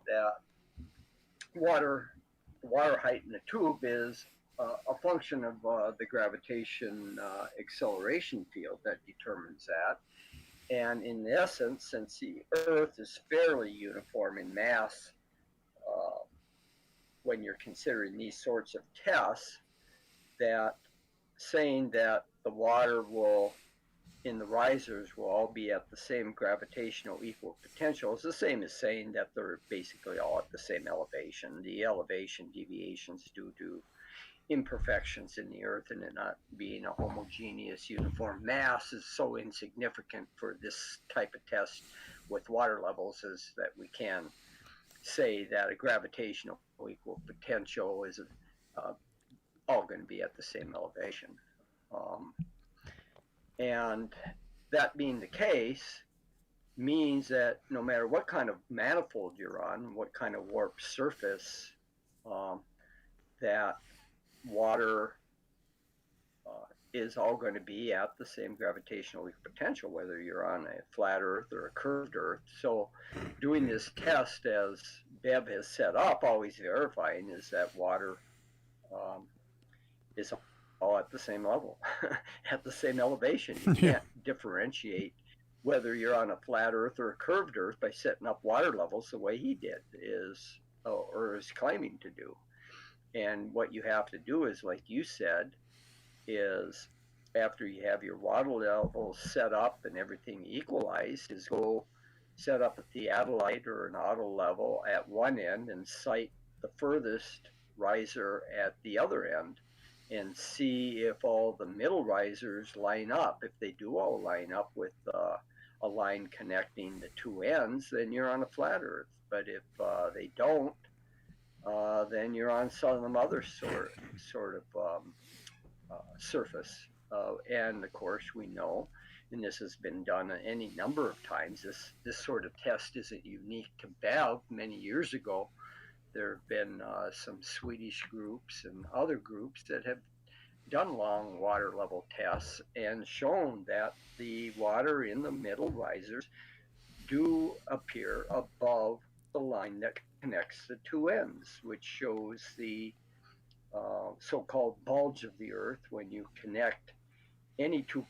[SPEAKER 3] that the water height in the tube is a function of the gravitation acceleration field that determines that. And in essence, since the Earth is fairly uniform in mass, when you're considering these sorts of tests, that saying that the water will in the risers will all be at the same gravitational equal potential is the same as saying that they're basically all at the same elevation. The elevation deviations due to imperfections in the Earth and it not being a homogeneous uniform mass is so insignificant for this type of test with water levels is that we can say that a gravitational equal potential is all going to be at the same elevation. And that being the case means that no matter what kind of manifold you're on, what kind of warped surface, um, that water is all going to be at the same gravitational potential, whether you're on a flat Earth or a curved Earth. So, doing this test as Bev has set up, always verifying is that water is all at the same level, at the same elevation. You can't differentiate whether you're on a flat Earth or a curved Earth by setting up water levels the way he did or is claiming to do. And what you have to do is, like you said, is after you have your water levels set up and everything equalized, is go set up a theodolite or an auto level at one end and sight the furthest riser at the other end and see if all the middle risers line up. If they do all line up with a line connecting the two ends, then you're on a flat Earth. But if they don't, then you're on some other sort of surface. And of course, we know, and this has been done any number of times, this sort of test isn't unique to Bev. Many years ago, there have been some Swedish groups and other groups that have done long water level tests and shown that the water in the middle risers do appear above the line that connects the two ends, which shows the so-called bulge of the Earth. When you connect any 2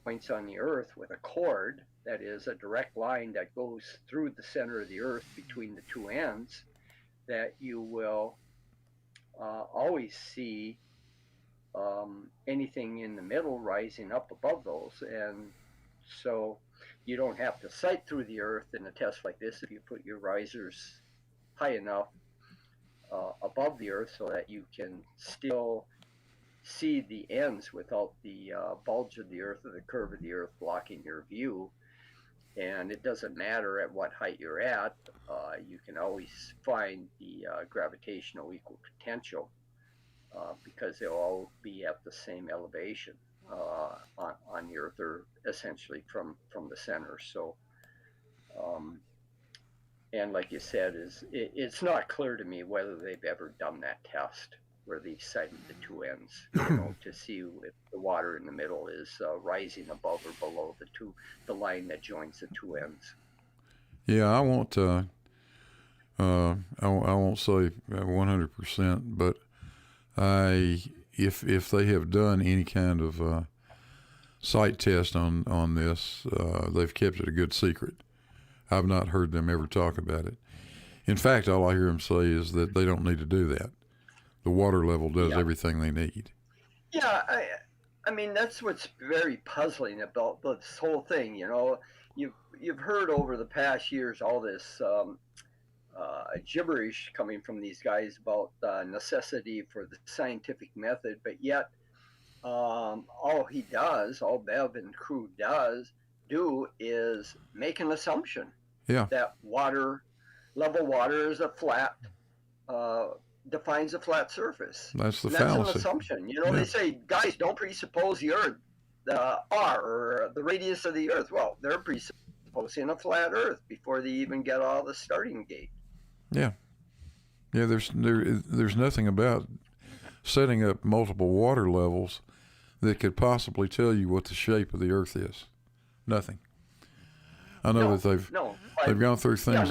[SPEAKER 3] points on the Earth with a cord, that is a direct line that goes through the center of the Earth between the two ends, that you will always see anything in the middle rising up above those. And so you don't have to sight through the Earth in a test like this if you put your risers high enough above the Earth so that you can still see the ends without the bulge of the Earth or the curve of the Earth blocking your view. And it doesn't matter at what height you're at, you can always find the gravitational equal potential because they'll all be at the same elevation on the Earth, or essentially from the center. So, and like you said, it's not clear to me whether they've ever done that test where they sighted the two ends, to see if the water in the middle is rising above or below the line that joins the two ends.
[SPEAKER 1] Yeah, I won't. I won't say 100%, but if they have done any kind of sight test on this, they've kept it a good secret. I've not heard them ever talk about it. In fact, all I hear them say is that they don't need to do that. The water level does everything they need.
[SPEAKER 3] Yeah, I mean that's what's very puzzling about this whole thing. You've heard over the past years all this gibberish coming from these guys about necessity for the scientific method, but yet all Bev and crew do is make an assumption that level water is a flat, defines a flat surface.
[SPEAKER 1] That's the
[SPEAKER 3] fallacy.
[SPEAKER 1] fallacy.
[SPEAKER 3] That's an assumption. They say, guys, don't presuppose the Earth, R, or the radius of the Earth. Well, they're presupposing a flat Earth before they even get out of the starting gate.
[SPEAKER 1] Yeah. Yeah, there's nothing about setting up multiple water levels that could possibly tell you what the shape of the Earth is. Nothing. I know that they've gone through things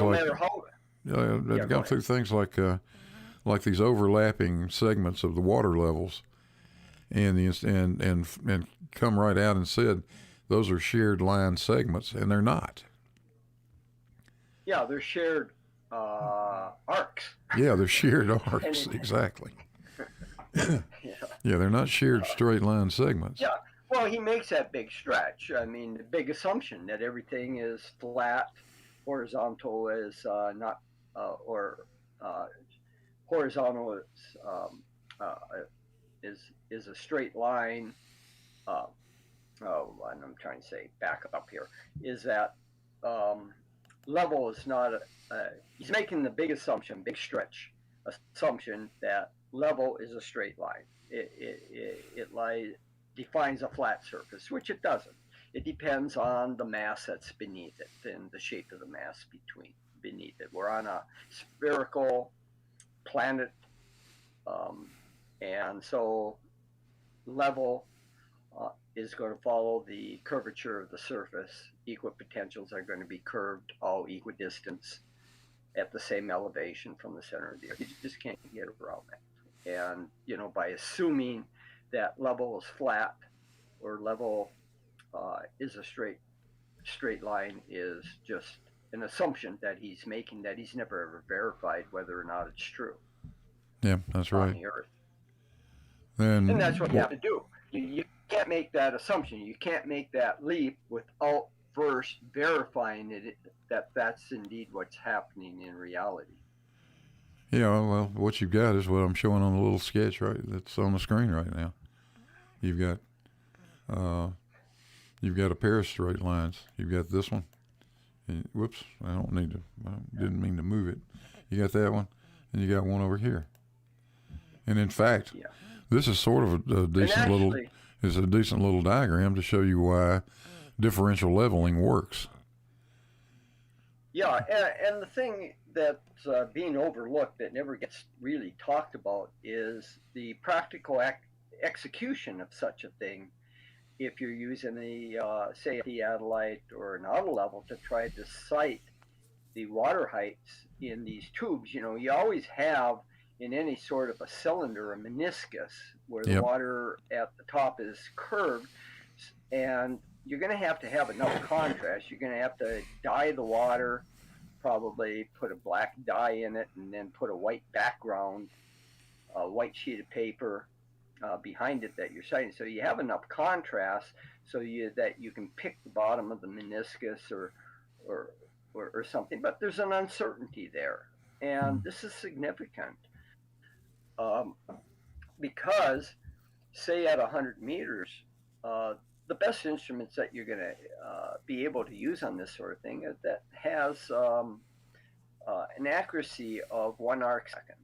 [SPEAKER 1] they've gone through things like these overlapping segments of the water levels, and come right out and said those are shared line segments, and they're not.
[SPEAKER 3] Yeah, they're shared arcs.
[SPEAKER 1] Yeah, they're shared arcs, exactly. Yeah, they're not shared straight line segments.
[SPEAKER 3] Yeah, well, he makes that big stretch. I mean, the big assumption that everything is flat, horizontal is not, or horizontal is a straight line. And I'm trying to say, back up here, is that level is not. He's making the big assumption, big stretch assumption that level is a straight line. It defines a flat surface, which it doesn't. It depends on the mass that's beneath it and the shape of the mass beneath it. We're on a spherical planet, and so level is going to follow the curvature of the surface. Equipotentials are going to be curved all equidistance at the same elevation from the center of the earth. You just can't get around that. And, by assuming that level is flat or level is a straight line is just an assumption that he's making that he's never ever verified whether or not it's true.
[SPEAKER 1] Yeah, that's
[SPEAKER 3] on
[SPEAKER 1] right.
[SPEAKER 3] the earth.
[SPEAKER 1] Then,
[SPEAKER 3] And that's what you have to do. You can't make that assumption. You can't make that leap without first verifying that that's indeed what's happening in reality.
[SPEAKER 1] yeah, well, what you've got is what I'm showing on the little sketch that's on the screen right now. You've got a pair of straight lines. You've got this one. And, whoops, I didn't mean to move it. You got that one, and you got one over here. And in fact,
[SPEAKER 3] Yeah.
[SPEAKER 1] this is sort of a decent little diagram to show you why differential leveling works.
[SPEAKER 3] Yeah, and the thing that's being overlooked that never gets really talked about is the practical execution of such a thing. If you're using say a theodolite or an auto level to try to cite the water heights in these tubes, you always have in any sort of a cylinder a meniscus where the water at the top is curved, and you're going to have enough contrast. You're going to have to dye the water, probably put a black dye in it, and then put a white background, a white sheet of paper behind it that you're citing. So you have enough contrast so that you can pick the bottom of the meniscus or something. But there's an uncertainty there, and this is significant because, say, at 100 meters, the best instruments that you're going to be able to use on this sort of thing that has an accuracy of 1 arc second.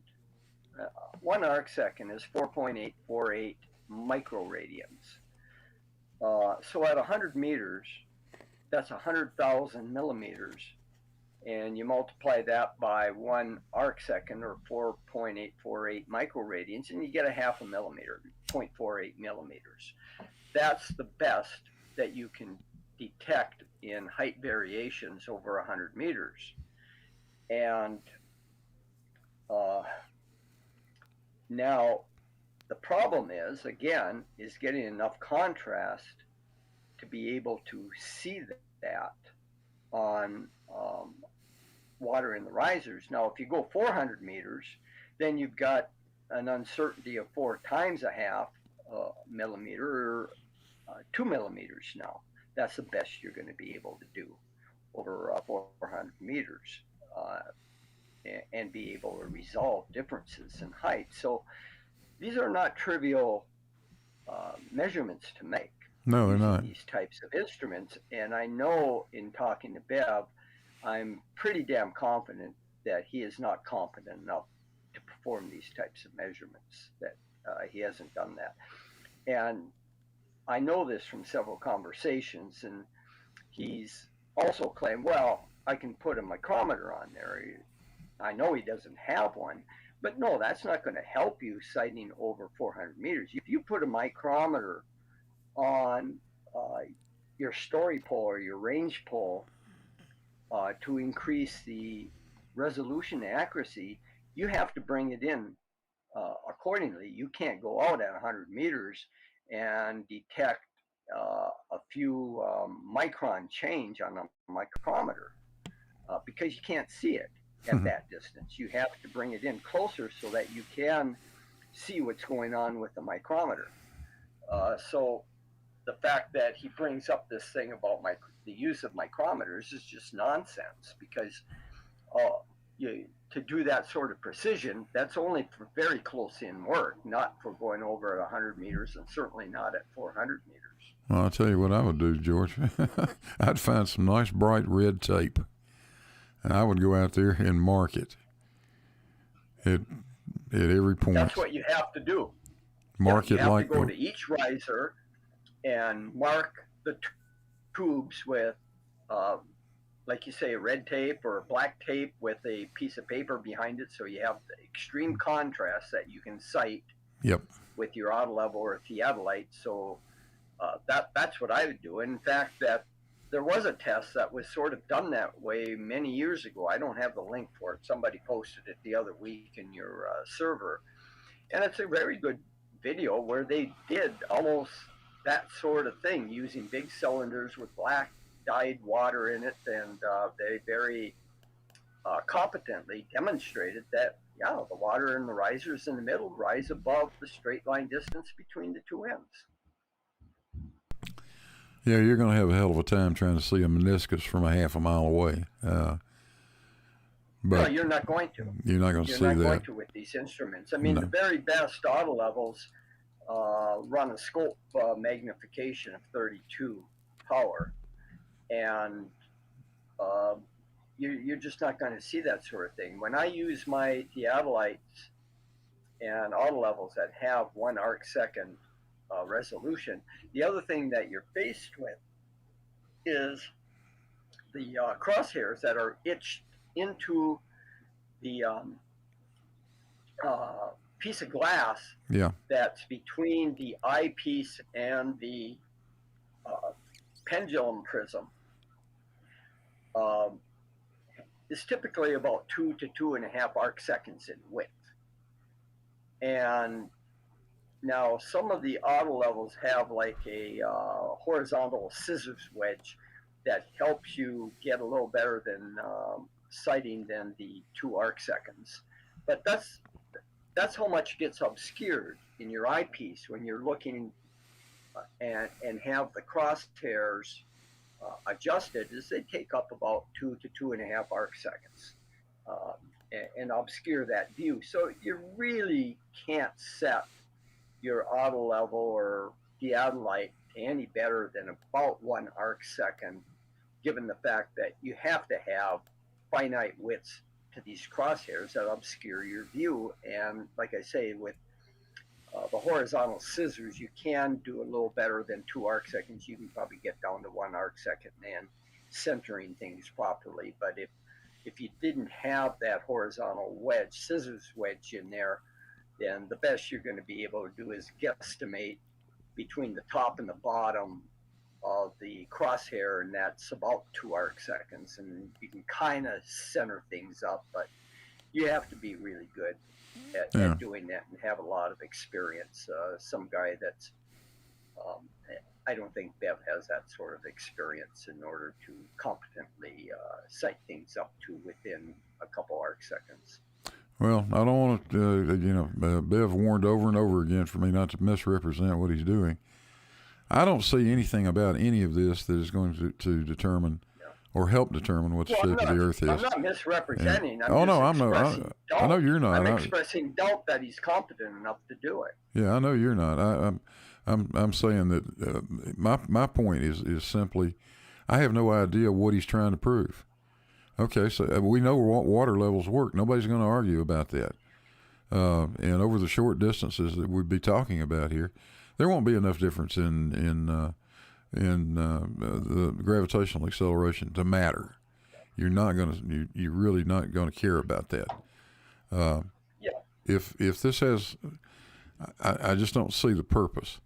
[SPEAKER 3] 1 arc second is 4.848 microradians. So at 100 meters, that's 100,000 millimeters, and you multiply that by 1 arc second, or 4.848 microradians, and you get a half a millimeter, 0.48 millimeters. That's the best that you can detect in height variations over 100 meters. And now the problem is getting enough contrast to be able to see that on water in the risers. Now, if you go 400 meters, then you've got an uncertainty of 4 times a half millimeter, or 2 millimeters now. That's the best you're going to be able to do over 400 meters and be able to resolve differences in height. So these are not trivial measurements to make.
[SPEAKER 1] No, they're not.
[SPEAKER 3] These types of instruments. And I know in talking to Bev, I'm pretty damn confident that he is not competent enough to perform these types of measurements, that he hasn't done that. And I know this from several conversations, and he's also claimed, well, I can put a micrometer on there. I know he doesn't have one, but no, that's not going to help you sighting over 400 meters. If you put a micrometer on your story pole or your range pole to increase the resolution accuracy, you have to bring it in accordingly. You can't go out at 100 meters and detect a few micron change on a micrometer because you can't see it at that distance. You have to bring it in closer so that you can see what's going on with the micrometer. So the fact that he brings up this thing about the use of micrometers is just nonsense, because to do that sort of precision, that's only for very close in work, not for going over at 100 meters, and certainly not at 400 meters.
[SPEAKER 1] Well, I'll tell you what I would do, George. I'd find some nice bright red tape, and I would go out there and mark it. at every point.
[SPEAKER 3] That's what you have to do.
[SPEAKER 1] Mark
[SPEAKER 3] you
[SPEAKER 1] it
[SPEAKER 3] have
[SPEAKER 1] like
[SPEAKER 3] to go to each riser and mark the tubes with, like you say, red tape or black tape with a piece of paper behind it, so you have the extreme contrast that you can sight
[SPEAKER 1] Yep.
[SPEAKER 3] with your auto level or theodolite. So that's what I would do. In fact, that there was a test that was sort of done that way many years ago. I don't have the link for it. Somebody posted it the other week in your server, and it's a very good video where they did almost that sort of thing using big cylinders with black dyed water in it, and they very competently demonstrated that, yeah, the water in the risers in the middle rise above the straight line distance between the two ends.
[SPEAKER 1] Yeah, you're going to have a hell of a time trying to see a meniscus from a half a mile away. But
[SPEAKER 3] no, you're not going to.
[SPEAKER 1] You're not going to see
[SPEAKER 3] You're not
[SPEAKER 1] that.
[SPEAKER 3] going to with these instruments. I mean,
[SPEAKER 1] No.
[SPEAKER 3] the very best auto levels run a scope magnification of 32 power, and you're just not going to see that sort of thing. When I use my theodolites and auto levels that have 1 arc second resolution, the other thing that you're faced with is the crosshairs that are itched into the piece of glass
[SPEAKER 1] Yeah.
[SPEAKER 3] that's between the eyepiece and the pendulum prism. Is typically about 2 to 2.5 arc seconds in width. And now some of the auto levels have like a horizontal scissors wedge that helps you get a little better than sighting than the 2 arc seconds. But that's how much gets obscured in your eyepiece when you're looking and have the crosshairs adjusted, is they take up about 2 to 2.5 arc seconds and obscure that view. So you really can't set your auto level or theodolite to any better than about 1 arc second, given the fact that you have to have finite widths to these crosshairs that obscure your view. And like I say, with the horizontal scissors, you can do a little better than 2 arc seconds. You can probably get down to 1 arc second and centering things properly. But if you didn't have that horizontal wedge, scissors wedge in there, then the best you're going to be able to do is guesstimate between the top and the bottom of the crosshair, and that's about 2 arc seconds. And you can kind of center things up, but you have to be really good at doing that and have a lot of experience. Some guy that's, I don't think Bev has that sort of experience in order to competently sight things up to within a couple arc seconds.
[SPEAKER 1] Well, I don't want to, Bev warned over and over again for me not to misrepresent what he's doing. I don't see anything about any of this that is going to determine or help determine what the shape of the Earth is.
[SPEAKER 3] I'm not misrepresenting.
[SPEAKER 1] I know you're not.
[SPEAKER 3] I'm expressing doubt that he's competent enough to do it.
[SPEAKER 1] Yeah, I know you're not. I'm saying that my point is simply, I have no idea what he's trying to prove. Okay, so we know water levels work. Nobody's going to argue about that. And over the short distances that we'd be talking about here, there won't be enough difference in the gravitational acceleration to matter. You're really not going to care about that. If this has, I just don't see the purpose.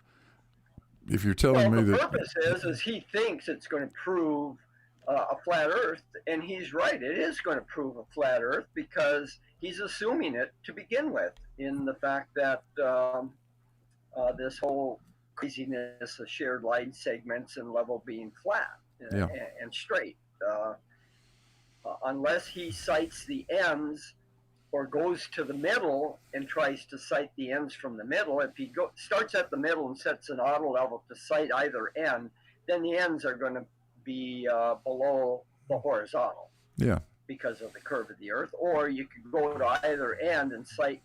[SPEAKER 1] If you're telling me
[SPEAKER 3] the
[SPEAKER 1] that
[SPEAKER 3] purpose is he thinks it's going to prove a flat Earth, and he's right. It is going to prove a flat Earth because he's assuming it to begin with, in the fact that this whole craziness of shared line segments and level being flat and straight. Unless he sights the ends or goes to the middle and tries to sight the ends from the middle, if he starts at the middle and sets an auto level to sight either end, then the ends are going to be below the horizontal.
[SPEAKER 1] Yeah.
[SPEAKER 3] Because of the curve of the Earth. Or you could go to either end and sight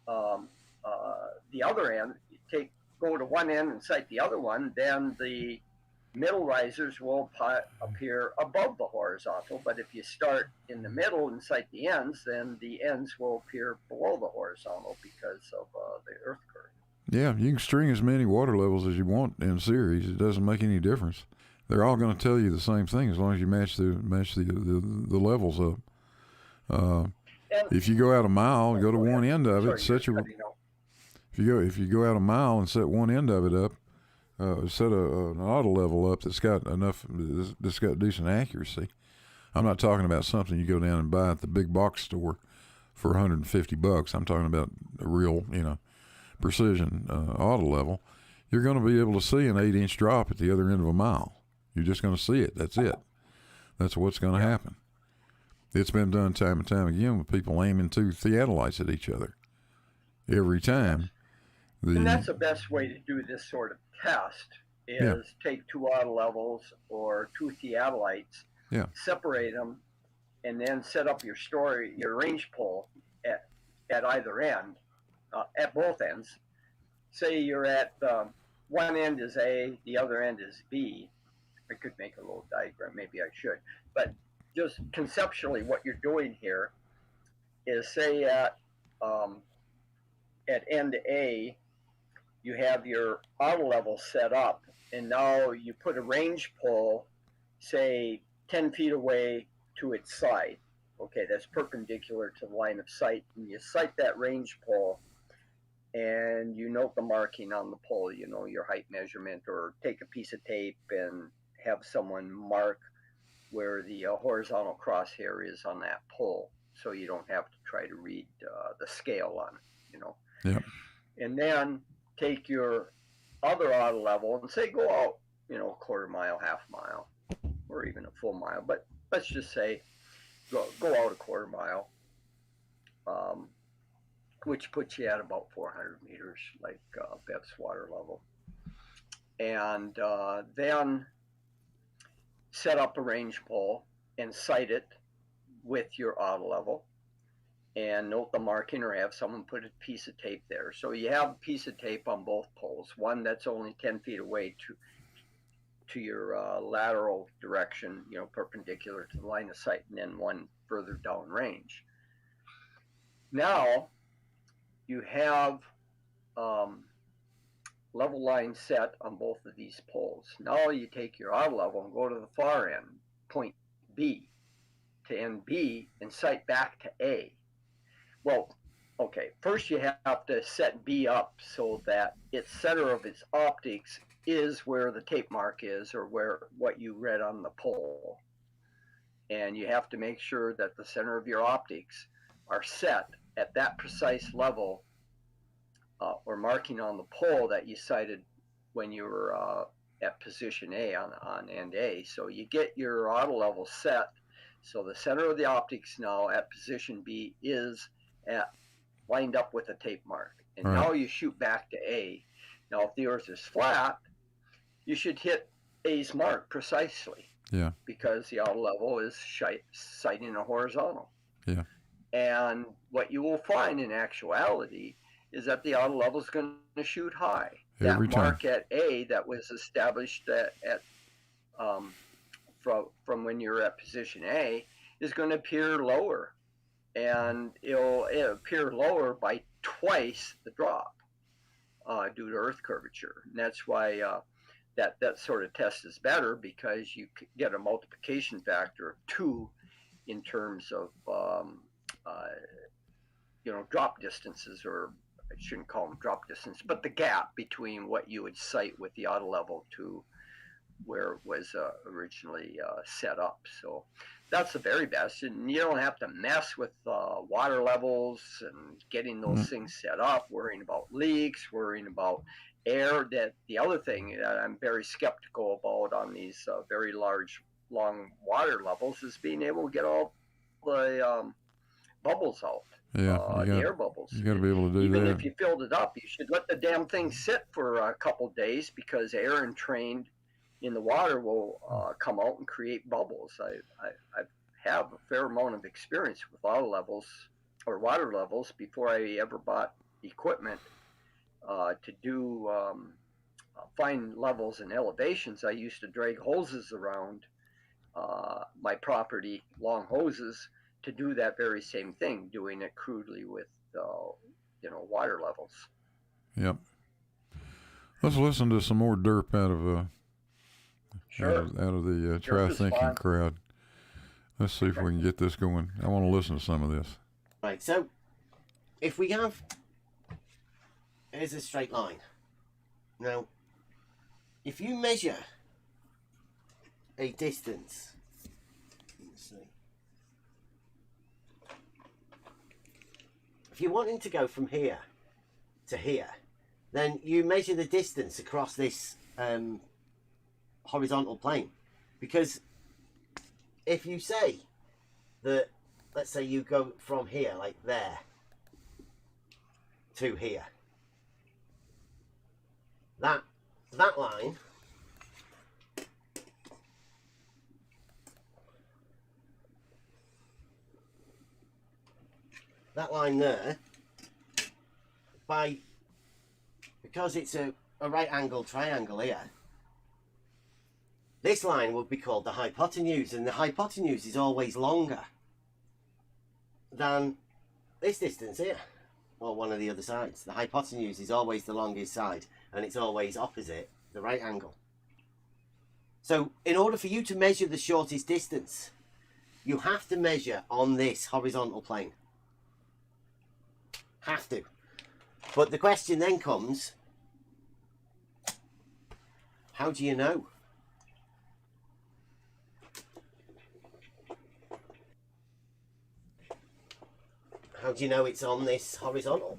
[SPEAKER 3] the other end. Go to one end and sight the other one, then the middle risers will appear above the horizontal, but if you start in the middle and sight the ends, then the ends will appear below the horizontal because of the earth current.
[SPEAKER 1] Yeah, you can string as many water levels as you want in series. It doesn't make any difference. They're all going to tell you the same thing as long as you match the levels up. If you go out a mile, go to one end of it. Set your if you go out a mile and set one end of it up, set an auto level up that's got decent accuracy. I'm not talking about something you go down and buy at the big box store for $150. I'm talking about a real, precision auto level. You're going to be able to see an 8-inch drop at the other end of a mile. You're just going to see it. That's it. That's what's going to happen. It's been done time and time again with people aiming two theodolites at each other. Every time.
[SPEAKER 3] And that's the best way to do this sort of test is take two auto levels or two theodolites, separate them, and then set up your range pole at either end, at both ends. Say you're at one end is A, the other end is B. I could make a little diagram, maybe I should. But just conceptually, what you're doing here is say at end A, you have your auto level set up, and now you put a range pole, say 10 feet away to its side. Okay, that's perpendicular to the line of sight, and you sight that range pole, and you note the marking on the pole, your height measurement, or take a piece of tape and have someone mark where the horizontal crosshair is on that pole, so you don't have to try to read the scale on it,
[SPEAKER 1] Yeah.
[SPEAKER 3] And then take your other auto level and say go out, a quarter mile, half mile, or even a full mile. But let's just say go out a quarter mile, which puts you at about 400 meters, like Bev's water level. And then set up a range pole and sight it with your auto level, and note the marking or have someone put a piece of tape there. So you have a piece of tape on both poles, one that's only 10 feet away to your lateral direction, perpendicular to the line of sight, and then one further down range. Now you have level line set on both of these poles. Now you take your auto level and go to the far end, point B, to end B, and sight back to A. Well, okay, first you have to set B up so that its center of its optics is where the tape mark is, or where what you read on the pole. And you have to make sure that the center of your optics are set at that precise level or marking on the pole that you sighted when you were at position A on end A. So you get your auto level set, so the center of the optics now at position B is lined up with a tape mark. And now you shoot back to A. Now, if the Earth is flat, you should hit A's mark precisely.
[SPEAKER 1] Yeah.
[SPEAKER 3] Because the auto level is sighting a horizontal.
[SPEAKER 1] Yeah.
[SPEAKER 3] And what you will find in actuality is that the auto level is going to shoot high.
[SPEAKER 1] Every
[SPEAKER 3] that mark at A that was established from when you're at position A is going to appear lower, and it'll appear lower by twice the drop due to Earth curvature. And that's why that sort of test is better, because you get a multiplication factor of 2 in terms of drop distances, or I shouldn't call them drop distance, but the gap between what you would sight with the auto level to where it was originally set up. So that's the very best, and you don't have to mess with water levels and getting those things set up, worrying about leaks, worrying about air. That the other thing that I'm very skeptical about on these very large, long water levels is being able to get all the bubbles out.
[SPEAKER 1] Yeah,
[SPEAKER 3] the air bubbles.
[SPEAKER 1] You got to be able to do
[SPEAKER 3] Even
[SPEAKER 1] that.
[SPEAKER 3] if you filled it up, you should let the damn thing sit for a couple days, because air entrained in the water will come out and create bubbles. I have a fair amount of experience with auto levels or water levels before I ever bought equipment to do find levels and elevations, I used to drag hoses around my property, long hoses, to do that very same thing, doing it crudely with water levels.
[SPEAKER 1] Yep. Let's listen to some more derp out of
[SPEAKER 3] Sure.
[SPEAKER 1] out of the
[SPEAKER 3] Derp
[SPEAKER 1] try
[SPEAKER 3] is
[SPEAKER 1] thinking
[SPEAKER 3] fun.
[SPEAKER 1] crowd. Let's see if we can get this going. I want to listen to some of this.
[SPEAKER 2] Right, so if we have, here's a straight line. Now, if you measure a distance, let's see. If you're wanting to go from here to here, then you measure the distance across this horizontal plane. Because if you say that, let's say you go from here, like there, to here, that line there, because it's a right angle triangle here, this line would be called the hypotenuse, and the hypotenuse is always longer than this distance here, or one of the other sides. The hypotenuse is always the longest side, and it's always opposite the right angle. So in order for you to measure the shortest distance, you have to measure on this horizontal plane. Have to. But the question then comes, how do you know? How do you know it's on this horizontal?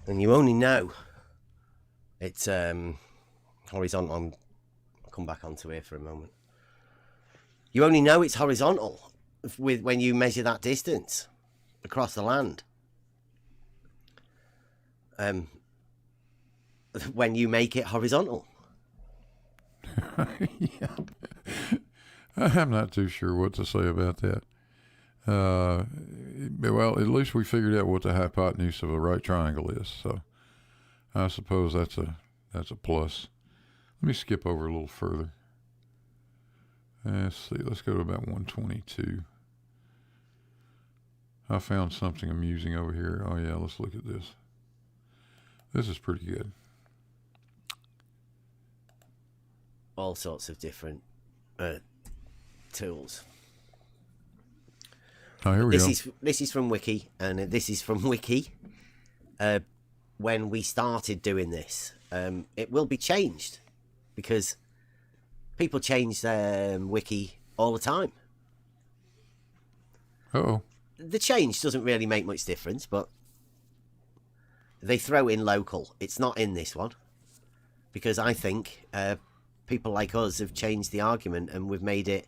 [SPEAKER 2] And you only know it's horizontal. I'll come back onto here for a moment. You only know it's horizontal when you measure that distance across the land. When you make it horizontal.
[SPEAKER 1] Yeah. I'm not too sure what to say about that. Well, at least we figured out what the hypotenuse of a right triangle is, so I suppose that's a plus. Let me skip over a little further. Let's see. Let's go to about 122. I found something amusing over here. Oh yeah, let's look at this. This is pretty good.
[SPEAKER 2] All sorts of different tools.
[SPEAKER 1] Oh, here we go.
[SPEAKER 2] This is from Wiki, and this is from Wiki. When we started doing this, it will be changed because people change their Wiki all the time.
[SPEAKER 1] Uh-oh.
[SPEAKER 2] The change doesn't really make much difference, but they throw in local. It's not in this one because I think people like us have changed the argument, and we've made it.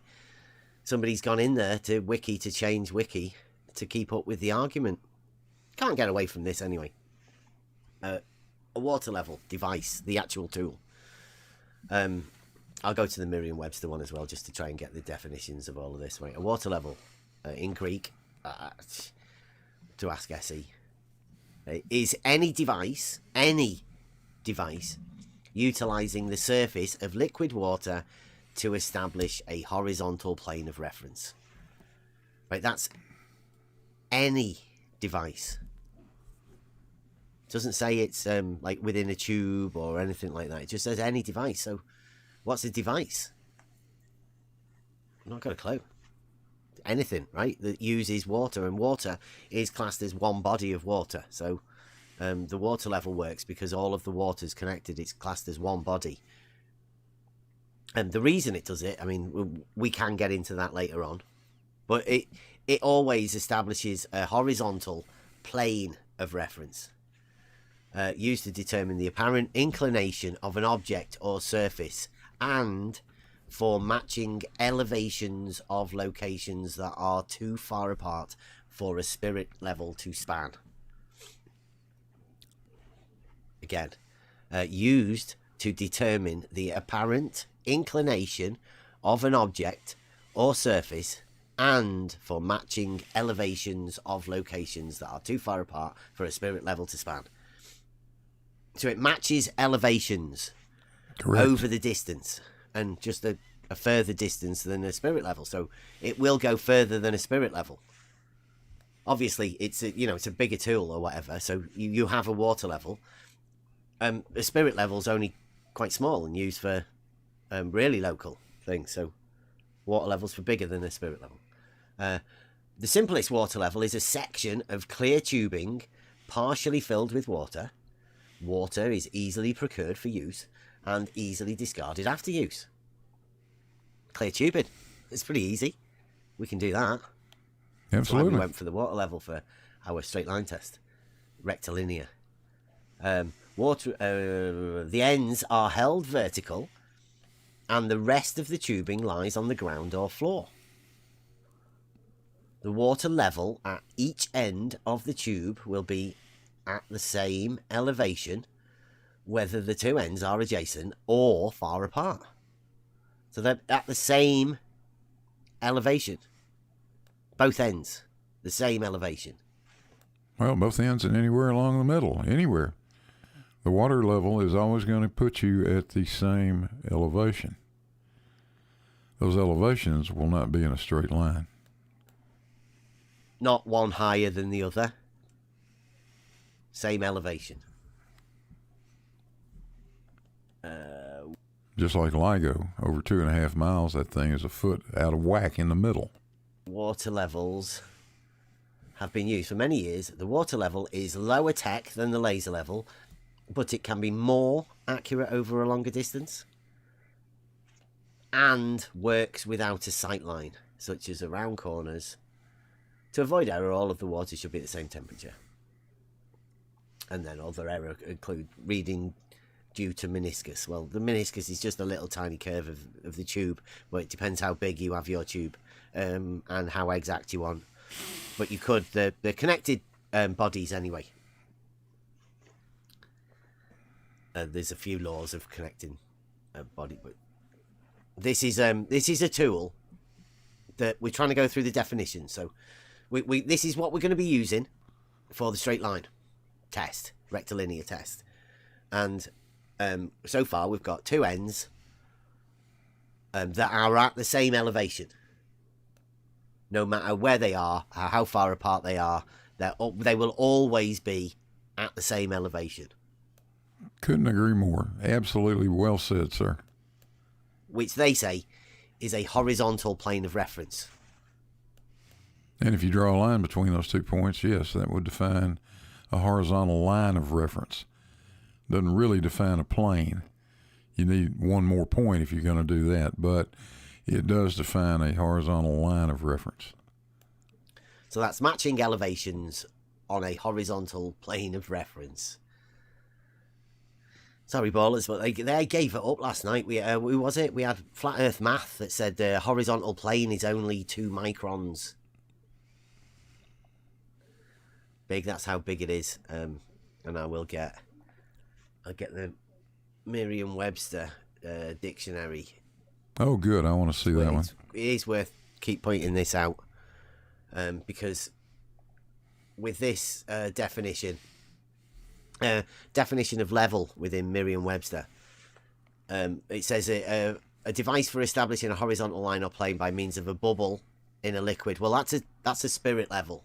[SPEAKER 2] Somebody's gone in there to Wiki to change Wiki to keep up with the argument. Can't get away from this anyway. A water level device, the actual tool. I'll go to the Merriam-Webster one as well, just to try and get the definitions of all of this. Right, a water level in Greek, to ask SE, is any device utilizing the surface of liquid water to establish a horizontal plane of reference. Right, that's any device. It doesn't say it's like within a tube or anything like that. It just says any device. So what's a device? I've not got a clue. Anything, right, that uses water, and water is classed as one body of water. So the water level works because all of the water's connected. It's classed as one body. And the reason it does it, I mean, we can get into that later on, but it always establishes a horizontal plane of reference used to determine the apparent inclination of an object or surface, and for matching elevations of locations that are too far apart for a spirit level to span. Again, used to determine the apparent inclination of an object or surface and for matching elevations of locations that are too far apart for a spirit level to span. So it matches elevations
[SPEAKER 1] Correct.
[SPEAKER 2] over the distance, and just a further distance than a spirit level. So it will go further than a spirit level. Obviously, it's a bigger tool or whatever. So you have a water level. A spirit level's only quite small and used for really local things. So water levels for bigger than a spirit level. The simplest water level is a section of clear tubing partially filled with water. Water is easily procured for use and easily discarded after use. Clear tubing. It's pretty easy. We can do that. That's why
[SPEAKER 1] Absolutely.
[SPEAKER 2] we went for the water level for our straight line test. Rectilinear. The ends are held vertical and the rest of the tubing lies on the ground or floor. The water level at each end of the tube will be at the same elevation, whether the two ends are adjacent or far apart. So they're at the same elevation. Both ends, the same elevation.
[SPEAKER 1] Well, both ends and anywhere along the middle, anywhere. The water level is always going to put you at the same elevation. Those elevations will not be in a straight line.
[SPEAKER 2] Not one higher than the other. Same elevation.
[SPEAKER 1] Just like Ligo, over 2.5 miles, that thing is a foot out of whack in the middle.
[SPEAKER 2] Water levels have been used for many years. The water level is lower tech than the laser level, but it can be more accurate over a longer distance and works without a sight line, such as around corners. To avoid error, all of the water should be at the same temperature. And then other error include reading due to meniscus. Well, the meniscus is just a little tiny curve of the tube, but it depends how big you have your tube and how exact you want. But you could, they're connected bodies anyway. There's a few laws of connecting body, but this is a tool that we're trying to go through the definition. So this is what we're going to be using for the straight line test, rectilinear test. And so far we've got two ends that are at the same elevation. No matter where they are, how far apart they are, they will always be at the same elevation.
[SPEAKER 1] Couldn't agree more. Absolutely well said, sir.
[SPEAKER 2] Which they say is a horizontal plane of reference.
[SPEAKER 1] And if you draw a line between those 2 points, yes, that would define a horizontal line of reference. Doesn't really define a plane. You need one more point if you're going to do that, but it does define a horizontal line of reference.
[SPEAKER 2] So that's matching elevations on a horizontal plane of reference. Sorry, ballers, but they gave it up last night. We had Flat Earth Math that said the horizontal plane is only 2 microns. Big, that's how big it is. And I'll get the Merriam-Webster dictionary.
[SPEAKER 1] Oh, good. I want to see that one.
[SPEAKER 2] It is worth keep pointing this out because with this definition of level within Merriam-Webster, it says a device for establishing a horizontal line or plane by means of a bubble in a liquid. Well, that's a spirit level,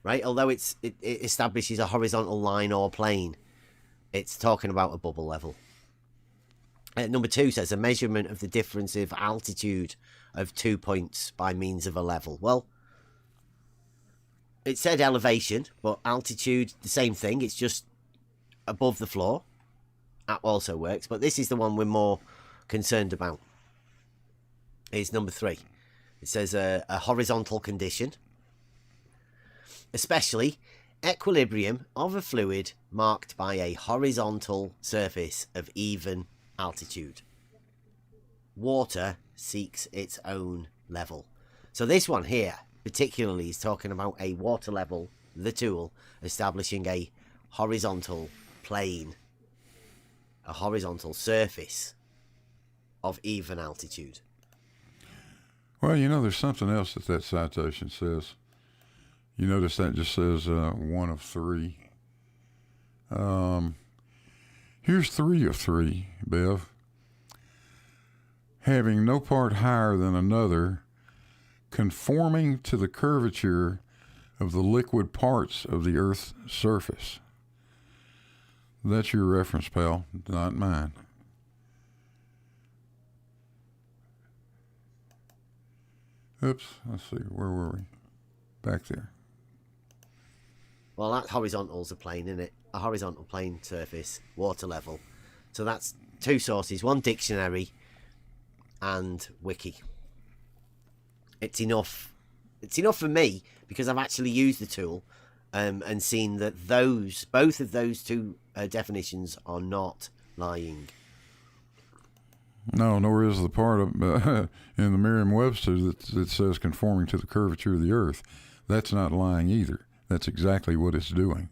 [SPEAKER 2] right? Although it establishes a horizontal line or plane, it's talking about a bubble level. Number 2 says a measurement of the difference of altitude of 2 points by means of a level. Well, it said elevation, but altitude, the same thing. It's just above the floor. That also works, but this is the one we're more concerned about. It's number 3. It says a horizontal condition, especially equilibrium of a fluid marked by a horizontal surface of even altitude. Water seeks its own level. So this one here particularly is talking about a water level, the tool, establishing a horizontal plane, a horizontal surface of even altitude.
[SPEAKER 1] Well, you know, there's something else that citation says. You notice that just says 1 of 3. Here's 3 of 3, Bev. Having no part higher than another, conforming to the curvature of the liquid parts of the Earth's surface. That's your reference, pal, not mine. Oops, let's see, where were we? Back there.
[SPEAKER 2] Well, that horizontal's a plane, isn't it? A horizontal plane surface, water level. So that's 2 sources, 1 dictionary and wiki. It's enough. It's enough for me because I've actually used the tool and seen that both of those 2 definitions are not lying.
[SPEAKER 1] No, nor is the part of in the Merriam-Webster that says conforming to the curvature of the Earth. That's not lying either. That's exactly what it's doing.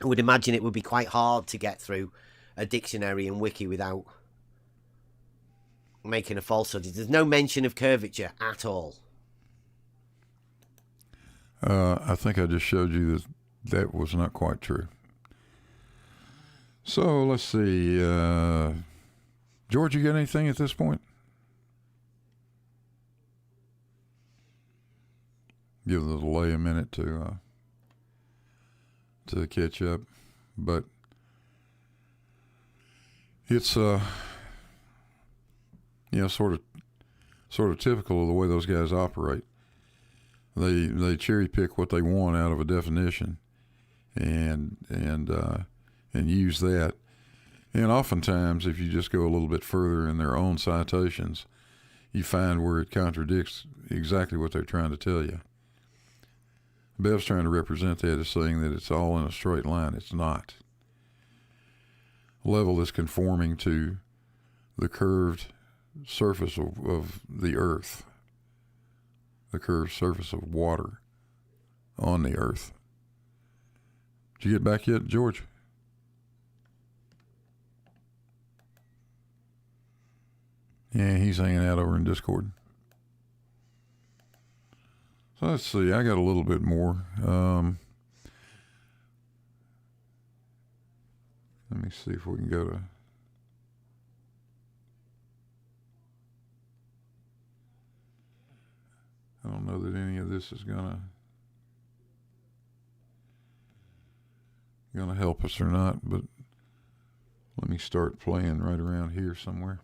[SPEAKER 2] I would imagine it would be quite hard to get through a dictionary and wiki without making a falsehood. There's no mention of curvature at all.
[SPEAKER 1] I think I just showed you that was not quite true. So let's see. George, you got anything at this point? Give the delay a minute to catch up, but it's sort of typical of the way those guys operate. They cherry pick what they want out of a definition, and use that. And oftentimes, if you just go a little bit further in their own citations, you find where it contradicts exactly what they're trying to tell you. Bev's trying to represent that as saying that it's all in a straight line. It's not. Level is conforming to the curved surface of the Earth, the curved surface of water on the Earth. Did you get back yet, George? Yeah, he's hanging out over in Discord. So let's see. I got a little bit more. Let me see if we can go to. I don't know that any of this is gonna help us or not, but let me start playing right around here somewhere.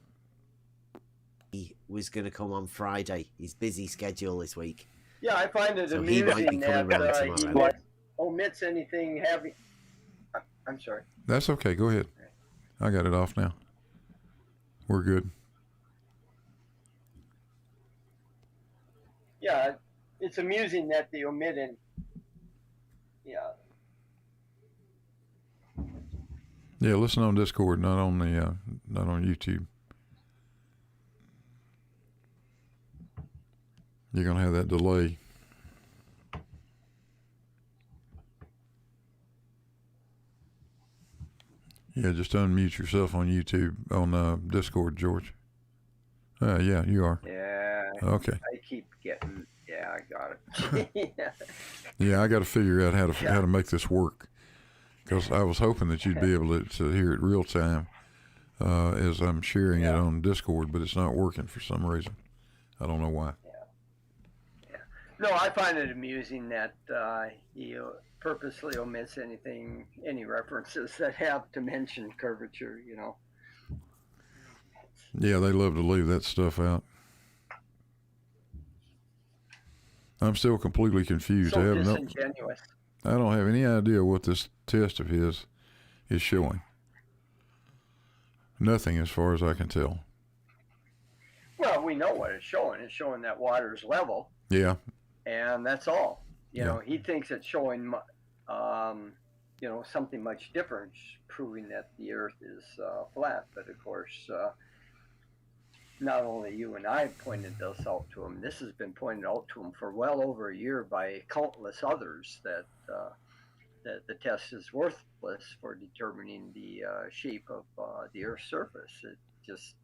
[SPEAKER 2] He was going to come on Friday. He's busy schedule this week.
[SPEAKER 3] Yeah, I find it
[SPEAKER 2] So he might be
[SPEAKER 3] amusing
[SPEAKER 2] coming
[SPEAKER 3] that
[SPEAKER 2] round
[SPEAKER 3] he
[SPEAKER 2] tomorrow.
[SPEAKER 3] omits anything having. I'm sorry.
[SPEAKER 1] That's okay. Go ahead. I got it off now. We're good.
[SPEAKER 3] Yeah, it's amusing that they omit and yeah.
[SPEAKER 1] Yeah, listen on Discord, not on YouTube. You're gonna have that delay. Yeah, just unmute yourself on YouTube on Discord, George. Yeah, you are.
[SPEAKER 3] Yeah.
[SPEAKER 1] Okay.
[SPEAKER 3] I keep getting. Yeah, I got it. Yeah.
[SPEAKER 1] Yeah, I got to figure out how to make this work, because I was hoping that you'd be able to hear it real time as I'm sharing it on Discord, but it's not working for some reason. I don't know why.
[SPEAKER 3] Yeah. No, I find it amusing that he purposely omits any references that have to mention curvature. You know.
[SPEAKER 1] Yeah, they love to leave that stuff out. I'm still completely confused.
[SPEAKER 3] So disingenuous.
[SPEAKER 1] I don't have any idea what this test of his is showing. Nothing, as far as I can tell.
[SPEAKER 3] Well, we know what it's showing. It's showing that water is level.
[SPEAKER 1] Yeah.
[SPEAKER 3] And that's all. You know, he thinks it's showing, something much different, proving that the Earth is flat. But of course, not only you and I pointed this out to him. This has been pointed out to him for well over a year by countless others that the test is worthless for determining the shape of the Earth's surface. It just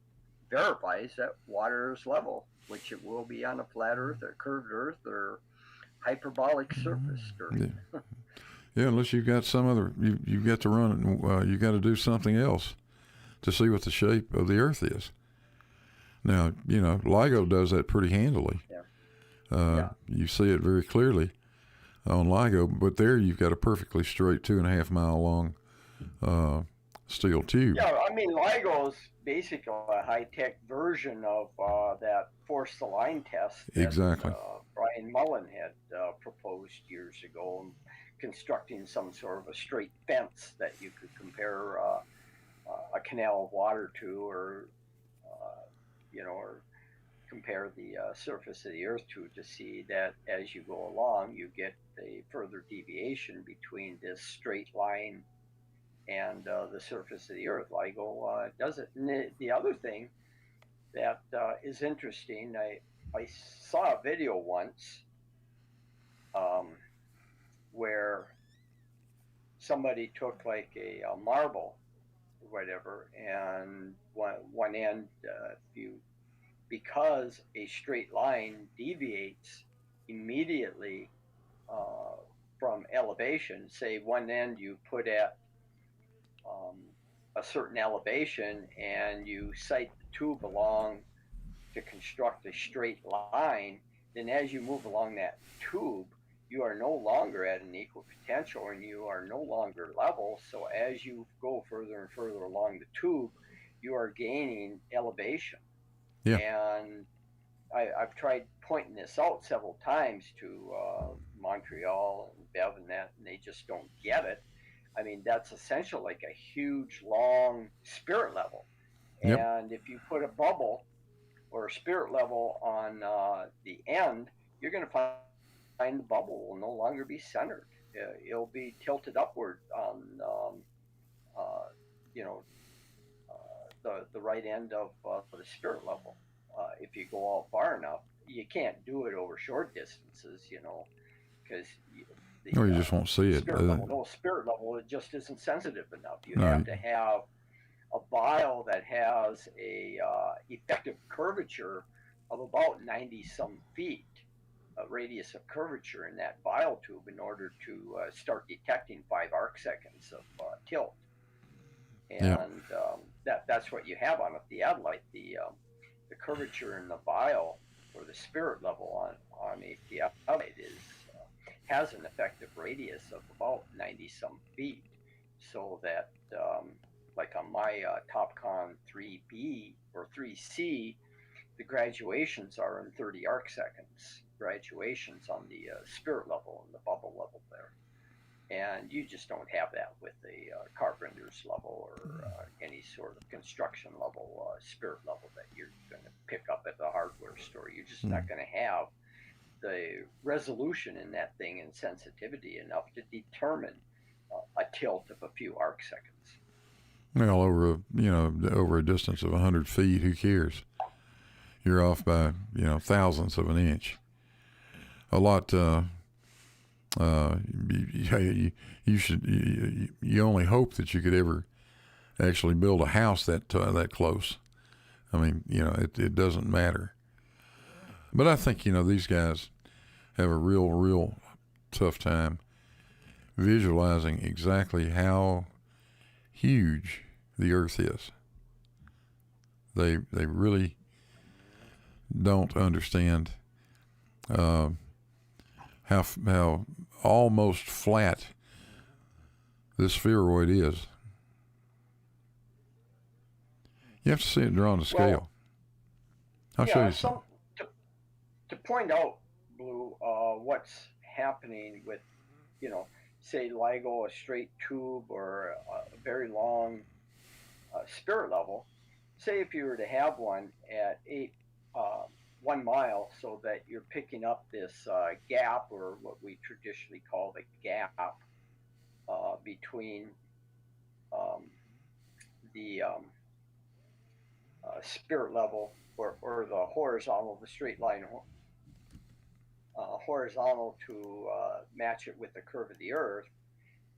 [SPEAKER 3] verifies that water is level, which it will be on a flat Earth or curved Earth or hyperbolic surface Earth.
[SPEAKER 1] Yeah. Yeah, unless you've got some other, you've got to run, you got to do something else to see what the shape of the Earth is. Now, LIGO does that pretty handily.
[SPEAKER 3] Yeah.
[SPEAKER 1] You see it very clearly on LIGO, but there you've got a perfectly straight 2.5 mile long steel tube.
[SPEAKER 3] Yeah, I mean, LIGO's basically a high-tech version of that force the line test that
[SPEAKER 1] Exactly.
[SPEAKER 3] Brian Mullen had proposed years ago, constructing some sort of a straight fence that you could compare a canal of water to, or or compare the surface of the Earth to see that as you go along, you get a further deviation between this straight line and the surface of the Earth. LIGO does it. And the other thing that is interesting, I saw a video once um, where somebody took like a marble or whatever, and one end, because a straight line deviates immediately uh, from elevation, say one end you put at um, a certain elevation and you sight the tube along to construct a straight line, then as you move along that tube, you are no longer at an equal potential and you are no longer level. So as you go further and further along the tube, you are gaining elevation.
[SPEAKER 1] Yeah.
[SPEAKER 3] And I've tried pointing this out several times to Montreal and Bev and that, and they just don't get it. I mean, that's essential, like a huge, long spirit level.
[SPEAKER 1] Yep.
[SPEAKER 3] And if you put a bubble or a spirit level on the end, you're going to find the bubble will no longer be centered. It'll be tilted upward on, uh, you know, the right end of the spirit level. If you go out far enough, you can't do it over short distances, because
[SPEAKER 1] Or you just won't see it.
[SPEAKER 3] spirit level, it just isn't sensitive enough. You
[SPEAKER 1] No.
[SPEAKER 3] have to have a vial that has a effective curvature of about 90 some feet, a radius of curvature in that vial tube, in order to start detecting 5 arc seconds of tilt. And that's what you have on a theodolite. The curvature in the vial, or the spirit level on a theodolite, has an effective radius of about 90 some feet, so that like on my TopCon 3B or 3C, the graduations are in 30 arc seconds, graduations on the spirit level and the bubble level there. And you just don't have that with a carpenter's level or any sort of construction level, spirit level that you're going to pick up at the hardware store. You're just not going to have the resolution in that thing and sensitivity enough to determine a tilt of a few arc seconds.
[SPEAKER 1] Well, over a distance of 100 feet, who cares? You're off by thousandths of an inch. A lot. You only hope that you could ever actually build a house that close. I mean, it doesn't matter. But I think these guys have a real tough time visualizing exactly how huge the Earth is. They really don't understand how almost flat this spheroid is. You have to see it drawn to scale. I'll show you some.
[SPEAKER 3] To point out, Blue, what's happening with, say LIGO, a straight tube, or a very long spirit level. Say if you were to have one at 1 mile, so that you're picking up this gap, or what we traditionally call the gap, between the spirit level, or the horizontal, the straight line horizontal, to match it with the curve of the Earth.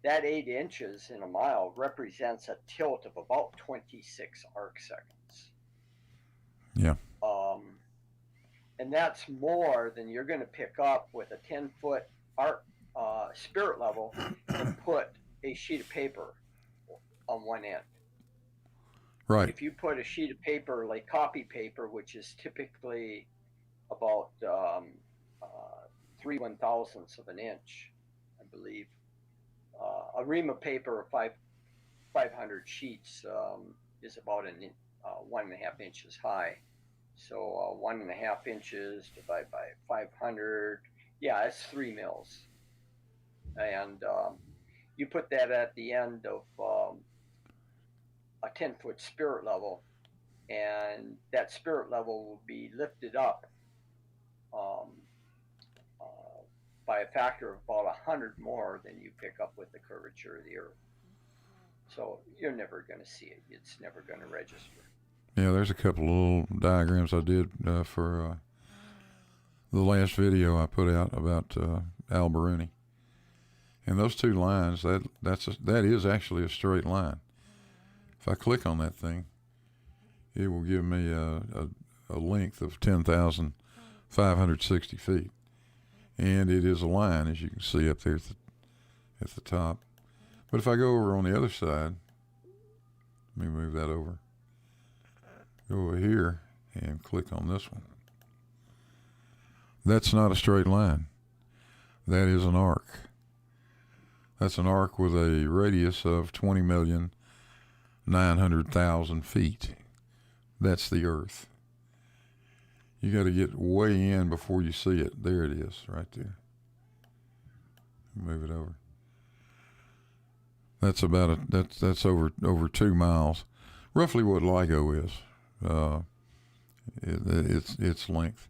[SPEAKER 3] That 8 inches in a mile represents a tilt of about 26 arc seconds.
[SPEAKER 1] Yeah.
[SPEAKER 3] And that's more than you're going to pick up with a 10-foot art spirit level and put a sheet of paper on one end.
[SPEAKER 1] Right.
[SPEAKER 3] If you put a sheet of paper like copy paper, which is typically about 3/1000ths of an inch, I believe, a ream of paper of 500 sheets is about 1.5 inches high. So 1.5 inches divided by 500, yeah, it's 3 mils. And you put that at the end of a 10-foot spirit level, and that spirit level will be lifted up um, by a factor of about 100 more than you pick up with the curvature of the Earth. So you're never going to see it. It's never going to register.
[SPEAKER 1] Yeah, there's a couple of little diagrams I did for the last video I put out about Alberuni. And those two lines, that is actually a straight line. If I click on that thing, it will give me a length of 10,560 feet. And it is a line, as you can see up there at the top. But if I go over on the other side, let me move that over. Go over here and click on this one. That's not a straight line. That is an arc. That's an arc with a radius of 20,900,000 feet. That's the Earth. You got to get way in before you see it. There it is, right there. Move it over. That's about that's over 2 miles, roughly what Ligo is. Its length,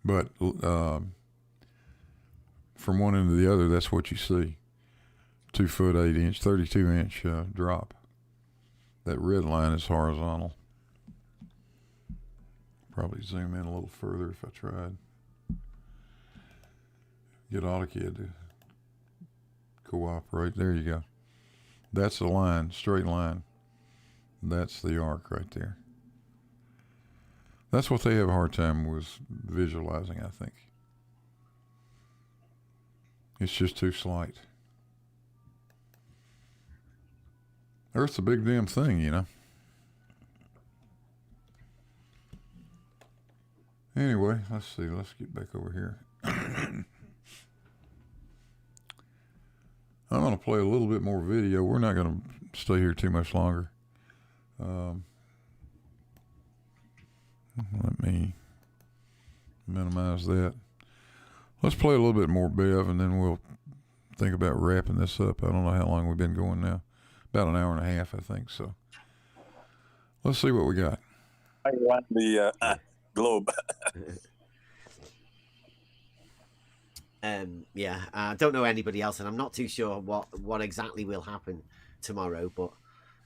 [SPEAKER 1] but from one end to the other, that's what you see. 2 foot 8 inch, 32 inch drop. That red line is horizontal. Probably zoom in a little further if I tried. Get AutoCAD to cooperate. There you go. That's a line, straight line. That's the arc right there. That's what they have a hard time with visualizing, I think. It's just too slight. Earth's a big damn thing, you know. Anyway, let's see. Let's get back over here. I'm going to play a little bit more video. We're not going to stay here too much longer. Let me minimize that. Let's play a little bit more, Bev, and then we'll think about wrapping this up. I don't know how long we've been going now. About an hour and a half, I think. So let's see what we got.
[SPEAKER 5] I want the globe.
[SPEAKER 2] Yeah, I don't know anybody else, and I'm not too sure what exactly will happen tomorrow. But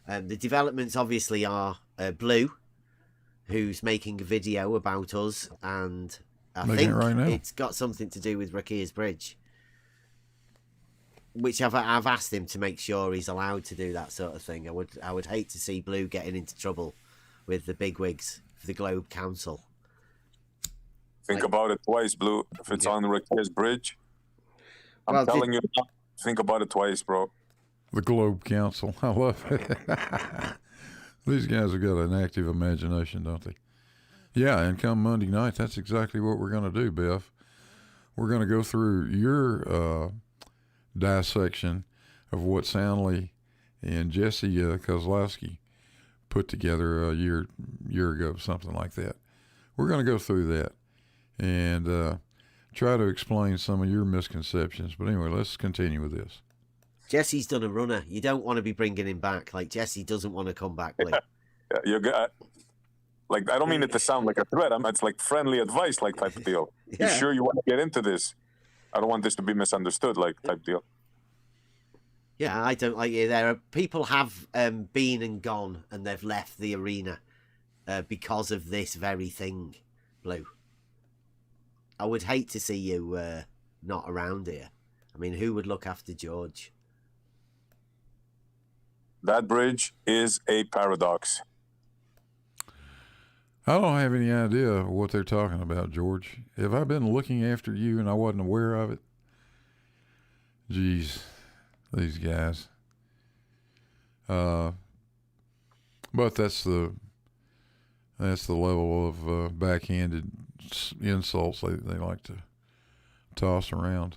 [SPEAKER 2] the developments obviously are Blue, who's making a video about us, and I think it's got something to do with Rakir's Bridge, which I've asked him to make sure he's allowed to do that sort of thing. I would hate to see Blue getting into trouble with the bigwigs for the Globe Council.
[SPEAKER 5] Think about it twice, Blue. If it's on Rakir's Bridge, I'm telling you, think about it twice, bro.
[SPEAKER 1] The Globe Council. I love it. These guys have got an active imagination, don't they? Yeah, and come Monday night, that's exactly what we're going to do, Biff. We're going to go through your dissection of what Soundly and Jesse Kozlowski put together a year ago, something like that. We're going to go through that and try to explain some of your misconceptions. But anyway, let's continue with this.
[SPEAKER 2] Jesse's done a runner. You don't want to be bringing him back. Like, Jesse doesn't want to come back. Like,
[SPEAKER 5] yeah, you're good. Like, I don't mean it to sound like a threat. It's like friendly advice, like type of deal. Yeah. You sure you want to get into this? I don't want this to be misunderstood, like type deal.
[SPEAKER 2] Yeah, I don't like it. There are people have been and gone, and they've left the arena because of this very thing, Blue. I would hate to see you not around here. I mean, who would look after George?
[SPEAKER 5] That bridge is a paradox.
[SPEAKER 1] I don't have any idea what they're talking about, George. Have I been looking after you and I wasn't aware of it? Jeez, these guys. But that's the level of backhanded insults they like to toss around.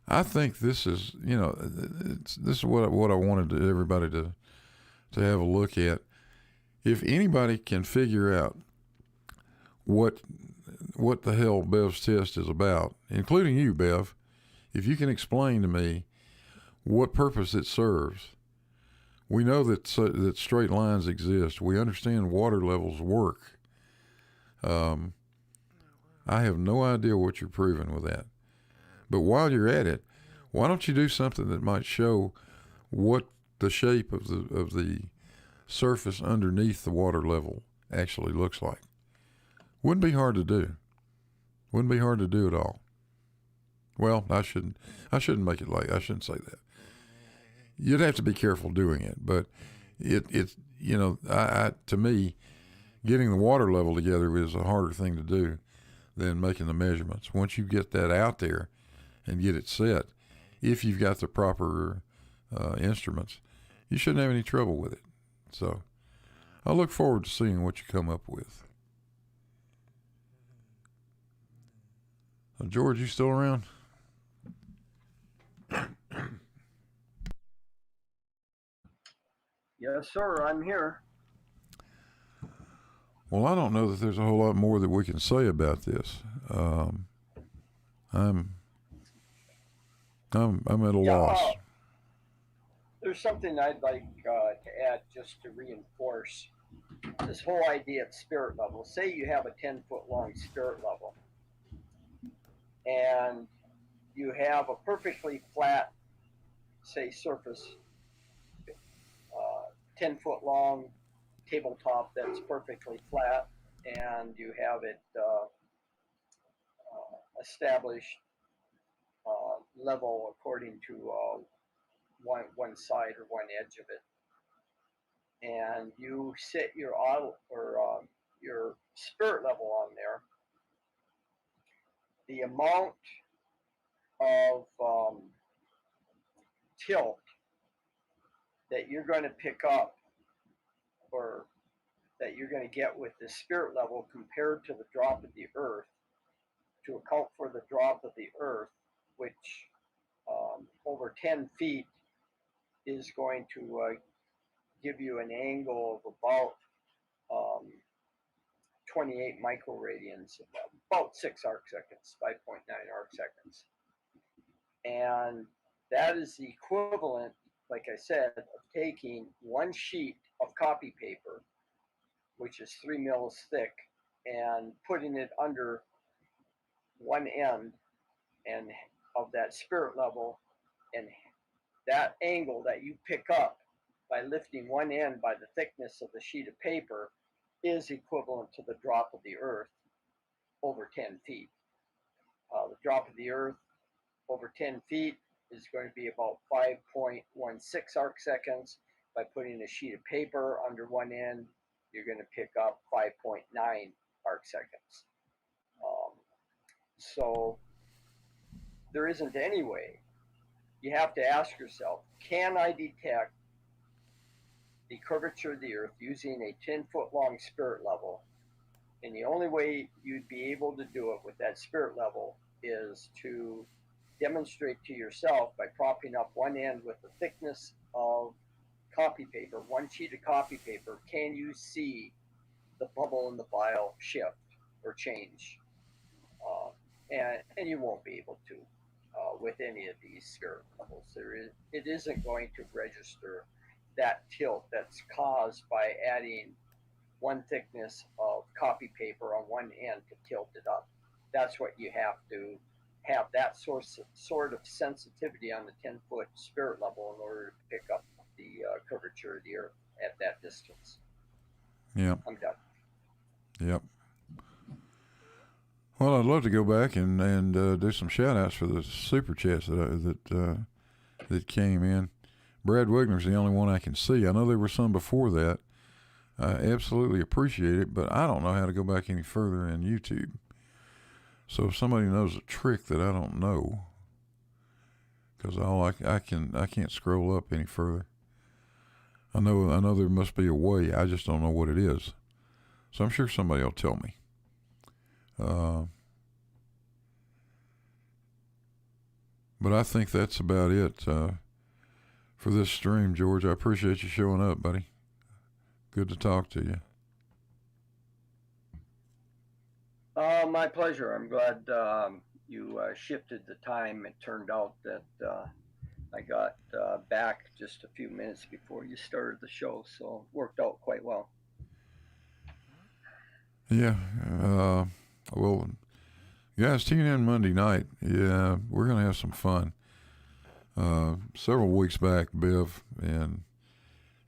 [SPEAKER 1] I think this is, this is what I wanted everybody to have a look at. If anybody can figure out what the hell Bev's test is about, including you, Bev, if you can explain to me what purpose it serves. We know that straight lines exist. We understand water levels work. I have no idea what you're proving with that. But while you're at it, why don't you do something that might show what the shape of the surface underneath the water level actually looks like? Wouldn't be hard to do. Wouldn't be hard to do at all. Well, I shouldn't make it like, I shouldn't say that. You'd have to be careful doing it, but it's to me, getting the water level together is a harder thing to do than making the measurements. Once you get that out there and get it set, if you've got the proper instruments, you shouldn't have any trouble with it. So I look forward to seeing what you come up with. George, you still around?
[SPEAKER 3] Yes, sir. I'm here.
[SPEAKER 1] Well, I don't know that there's a whole lot more that we can say about this. I'm at a loss.
[SPEAKER 3] There's something I'd like to add just to reinforce this whole idea of spirit level. Say you have a 10-foot long spirit level, and you have a perfectly flat, say, surface, 10-foot long tabletop that's perfectly flat, and you have it established level according to one side or one edge of it, and you set your auto or your spirit level on there. The amount of tilt that you're going to pick up, or that you're going to get with the spirit level compared to the drop of the earth, to account for the drop of the earth, which over 10 feet is going to give you an angle of about 28 microradians, about 6 arc seconds, 5.9 arc seconds. And that is the equivalent, like I said, of taking one sheet of copy paper, which is 3 mils thick, and putting it under one end and of that spirit level, and that angle that you pick up by lifting one end by the thickness of the sheet of paper is equivalent to the drop of the earth over 10 feet. The drop of the earth over 10 feet is going to be about 5.16 arc seconds. By putting a sheet of paper under one end, you're going to pick up 5.9 arc seconds. So there isn't any way. You have to ask yourself, can I detect the curvature of the earth using a 10-foot long spirit level? And the only way you'd be able to do it with that spirit level is to demonstrate to yourself by propping up one end with the thickness of copy paper, one sheet of copy paper. Can you see the bubble in the vial shift or change? And you won't be able to with any of these spirit levels. It isn't going to register that tilt that's caused by adding one thickness of copy paper on one end to tilt it up. That's what you have to have, that sort of sensitivity on the 10-foot spirit level in order to pick up the curvature of the earth at that distance.
[SPEAKER 1] Yeah.
[SPEAKER 3] I'm done.
[SPEAKER 1] Yep. Well, I'd love to go back and do some shout outs for the super chats that came in. Brad Wigner's the only one I can see. I know there were some before that. I absolutely appreciate it, but I don't know how to go back any further in YouTube. So if somebody knows a trick that I don't know, because I can't scroll up any further. I know there must be a way. I just don't know what it is. So I'm sure somebody will tell me. But I think that's about it for this stream, George. I appreciate you showing up, buddy. Good to talk to you.
[SPEAKER 3] My pleasure. I'm glad you shifted the time. It turned out that I got back just a few minutes before you started the show, so it worked out quite well.
[SPEAKER 1] Yeah. Well, guys, tune in Monday night. Yeah, we're going to have some fun. Several weeks back, Bev and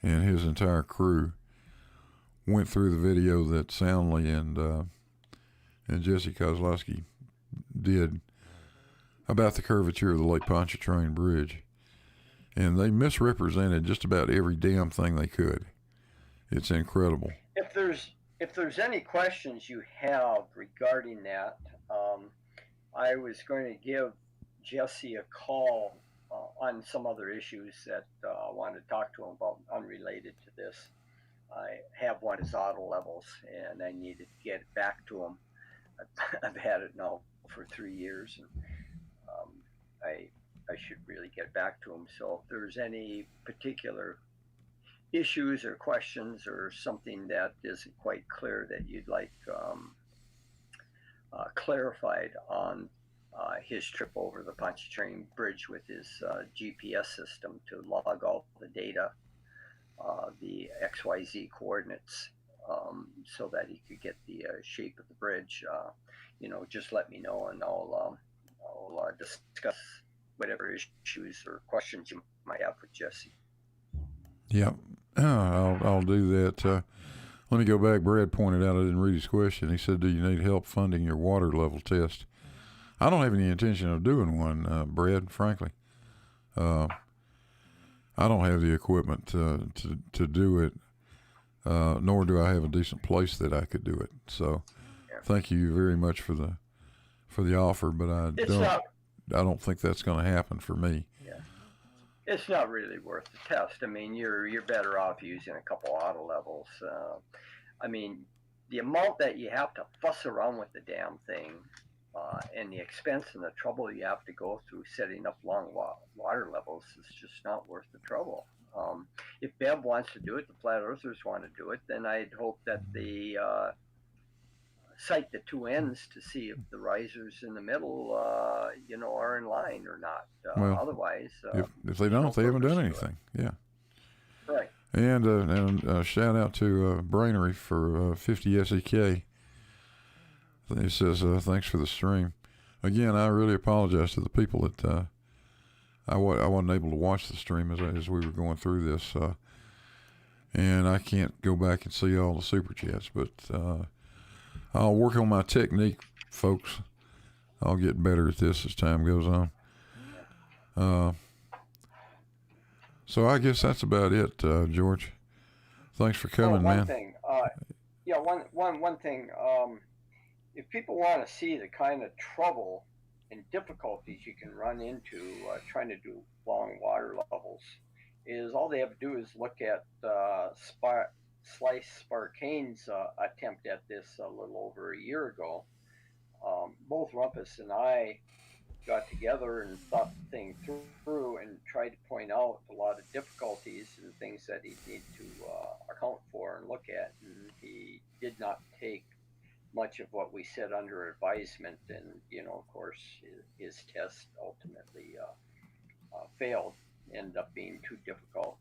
[SPEAKER 1] his entire crew went through the video that Soundly and Jesse Kozlowski did about the curvature of the Lake Pontchartrain Bridge. And they misrepresented just about every damn thing they could. It's incredible.
[SPEAKER 3] If there's any questions you have regarding that, I was going to give Jesse a call on some other issues that I wanted to talk to him about unrelated to this. I have one his auto levels, and I needed to get it back to him. I've had it now for 3 years, and I should really get back to him. So if there's any particular issues or questions or something that isn't quite clear that you'd like clarified on his trip over the Pontchartrain Bridge with his GPS system to log all the data, the XYZ coordinates, so that he could get the shape of the bridge, just let me know, and I'll discuss whatever issues or questions you might have with Jesse.
[SPEAKER 1] Yep. I'll do that. Let me go back. Brad pointed out I didn't read his question. He said, do you need help funding your water level test? I don't have any intention of doing one, Brad, frankly. I don't have the equipment to do it, nor do I have a decent place that I could do it. So thank you very much for the offer, but I don't think that's going to happen for me.
[SPEAKER 3] Yeah. It's not really worth the test. I mean, you're better off using a couple auto levels. I mean, the amount that you have to fuss around with the damn thing, and the expense and the trouble you have to go through setting up long water levels is just not worth the trouble. If Bev wants to do it, the flat earthers want to do it, then I'd hope that they cite the two ends to see if the risers in the middle, are in line or not. Otherwise,
[SPEAKER 1] if they don't, they haven't done anything. Yeah.
[SPEAKER 3] Right.
[SPEAKER 1] And shout out to Brainery for 50 SEK. He says, thanks for the stream. Again, I really apologize to the people that I wasn't able to watch the stream as we were going through this. And I can't go back and see all the super chats, but I'll work on my technique, folks. I'll get better at this as time goes on. So I guess that's about it, George. Thanks for coming, man.
[SPEAKER 3] One thing. If people want to see the kind of trouble and difficulties you can run into trying to do long water levels, is all they have to do is look at Slice Sparkane's attempt at this a little over a year ago. Both Rumpus and I got together and thought the thing through and tried to point out a lot of difficulties and things that he'd need to account for and look at. And he did not take much of what we said under advisement. And, of course, his test ultimately failed, ended up being too difficult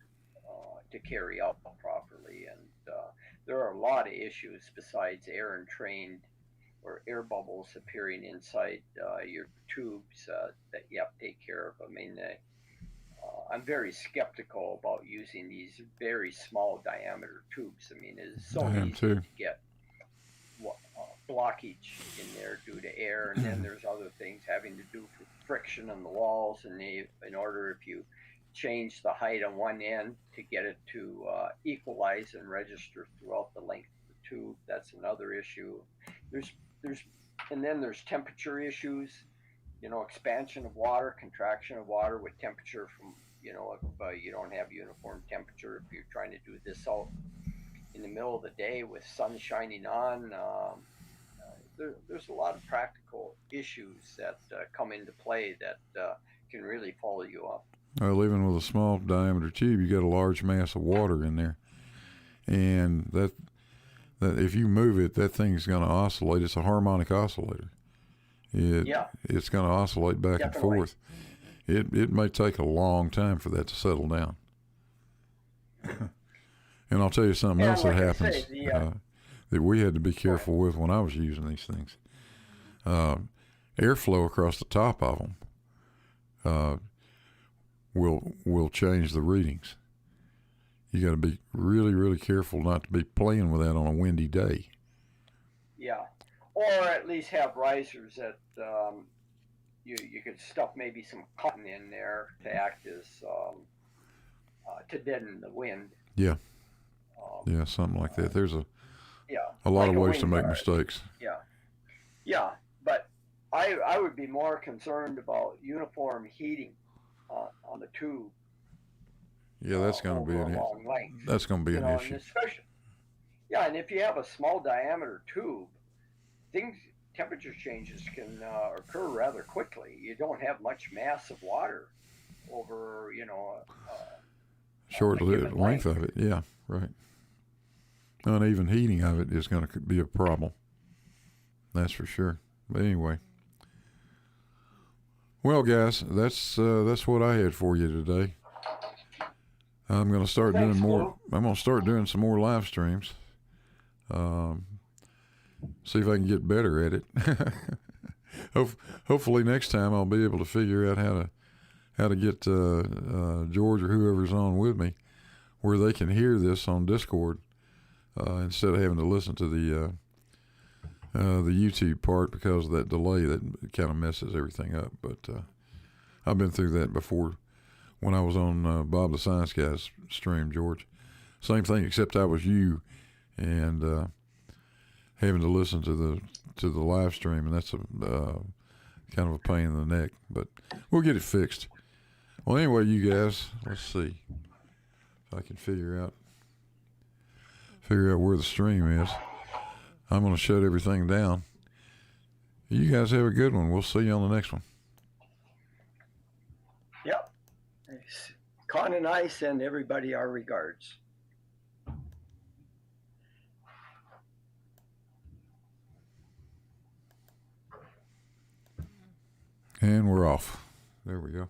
[SPEAKER 3] to carry out properly. And there are a lot of issues besides air entrained or air bubbles appearing inside your tubes that you have to take care of. I mean, I'm very skeptical about using these very small diameter tubes. I mean, it's so easy to get blockage in there due to air, and then there's other things having to do with friction on the walls, and in order, if you change the height on one end to get it to equalize and register throughout the length of the tube. That's another issue. There's and then there's temperature issues. You know, expansion of water, contraction of water with temperature from, you know, if you don't have uniform temperature, if you're trying to do this out in the middle of the day with sun shining on, there's a lot of practical issues that come into play that can really follow you up.
[SPEAKER 1] Well, even with a small diameter tube, you got a large mass of water in there, and that if you move it, that thing's going to oscillate. It's a harmonic oscillator. It's going to oscillate back
[SPEAKER 3] Definitely.
[SPEAKER 1] and forth. It may take a long time for that to settle down. And I'll tell you something else that happens that we had to be careful with when I was using these things. Airflow across the top of them will change the readings. You got to be really, really careful not to be playing with that on a windy day.
[SPEAKER 3] Yeah, or at least have risers that you could stuff maybe some cotton in there to act as to deaden the wind.
[SPEAKER 1] Yeah. Yeah, something like that. There's a lot
[SPEAKER 3] like
[SPEAKER 1] of
[SPEAKER 3] a
[SPEAKER 1] ways to
[SPEAKER 3] wind
[SPEAKER 1] make
[SPEAKER 3] guard.
[SPEAKER 1] mistakes.
[SPEAKER 3] Yeah, but I would be more concerned about uniform heating on the tube.
[SPEAKER 1] Yeah, that's going to be
[SPEAKER 3] over
[SPEAKER 1] an
[SPEAKER 3] a long length.
[SPEAKER 1] that's going to be
[SPEAKER 3] You
[SPEAKER 1] an
[SPEAKER 3] know,
[SPEAKER 1] issue.
[SPEAKER 3] and especially, and if you have a small diameter tube, temperature changes can occur rather quickly. You don't have much mass of water over,
[SPEAKER 1] Short
[SPEAKER 3] a given
[SPEAKER 1] length of it. Yeah, right. Uneven heating of it is going to be a problem. That's for sure. But anyway, well, guys, that's what I had for you today. I'm going to start
[SPEAKER 3] Thanks,
[SPEAKER 1] doing more.
[SPEAKER 3] Lou.
[SPEAKER 1] I'm going to start doing some more live streams. See if I can get better at it. Hopefully next time I'll be able to figure out how to get George or whoever's on with me where they can hear this on Discord instead of having to listen to the YouTube part because of that delay that kind of messes everything up. But I've been through that before when I was on Bob the Science Guy's stream, George. Same thing, except I was you and having to listen to the live stream, and that's a kind of a pain in the neck. But we'll get it fixed. Well, anyway, you guys, let's see if I can figure out where the stream is. I'm going to shut everything down. You guys have a good one. We'll see you on the next one.
[SPEAKER 3] Yep. Con and I send everybody our regards.
[SPEAKER 1] And we're off. There we go.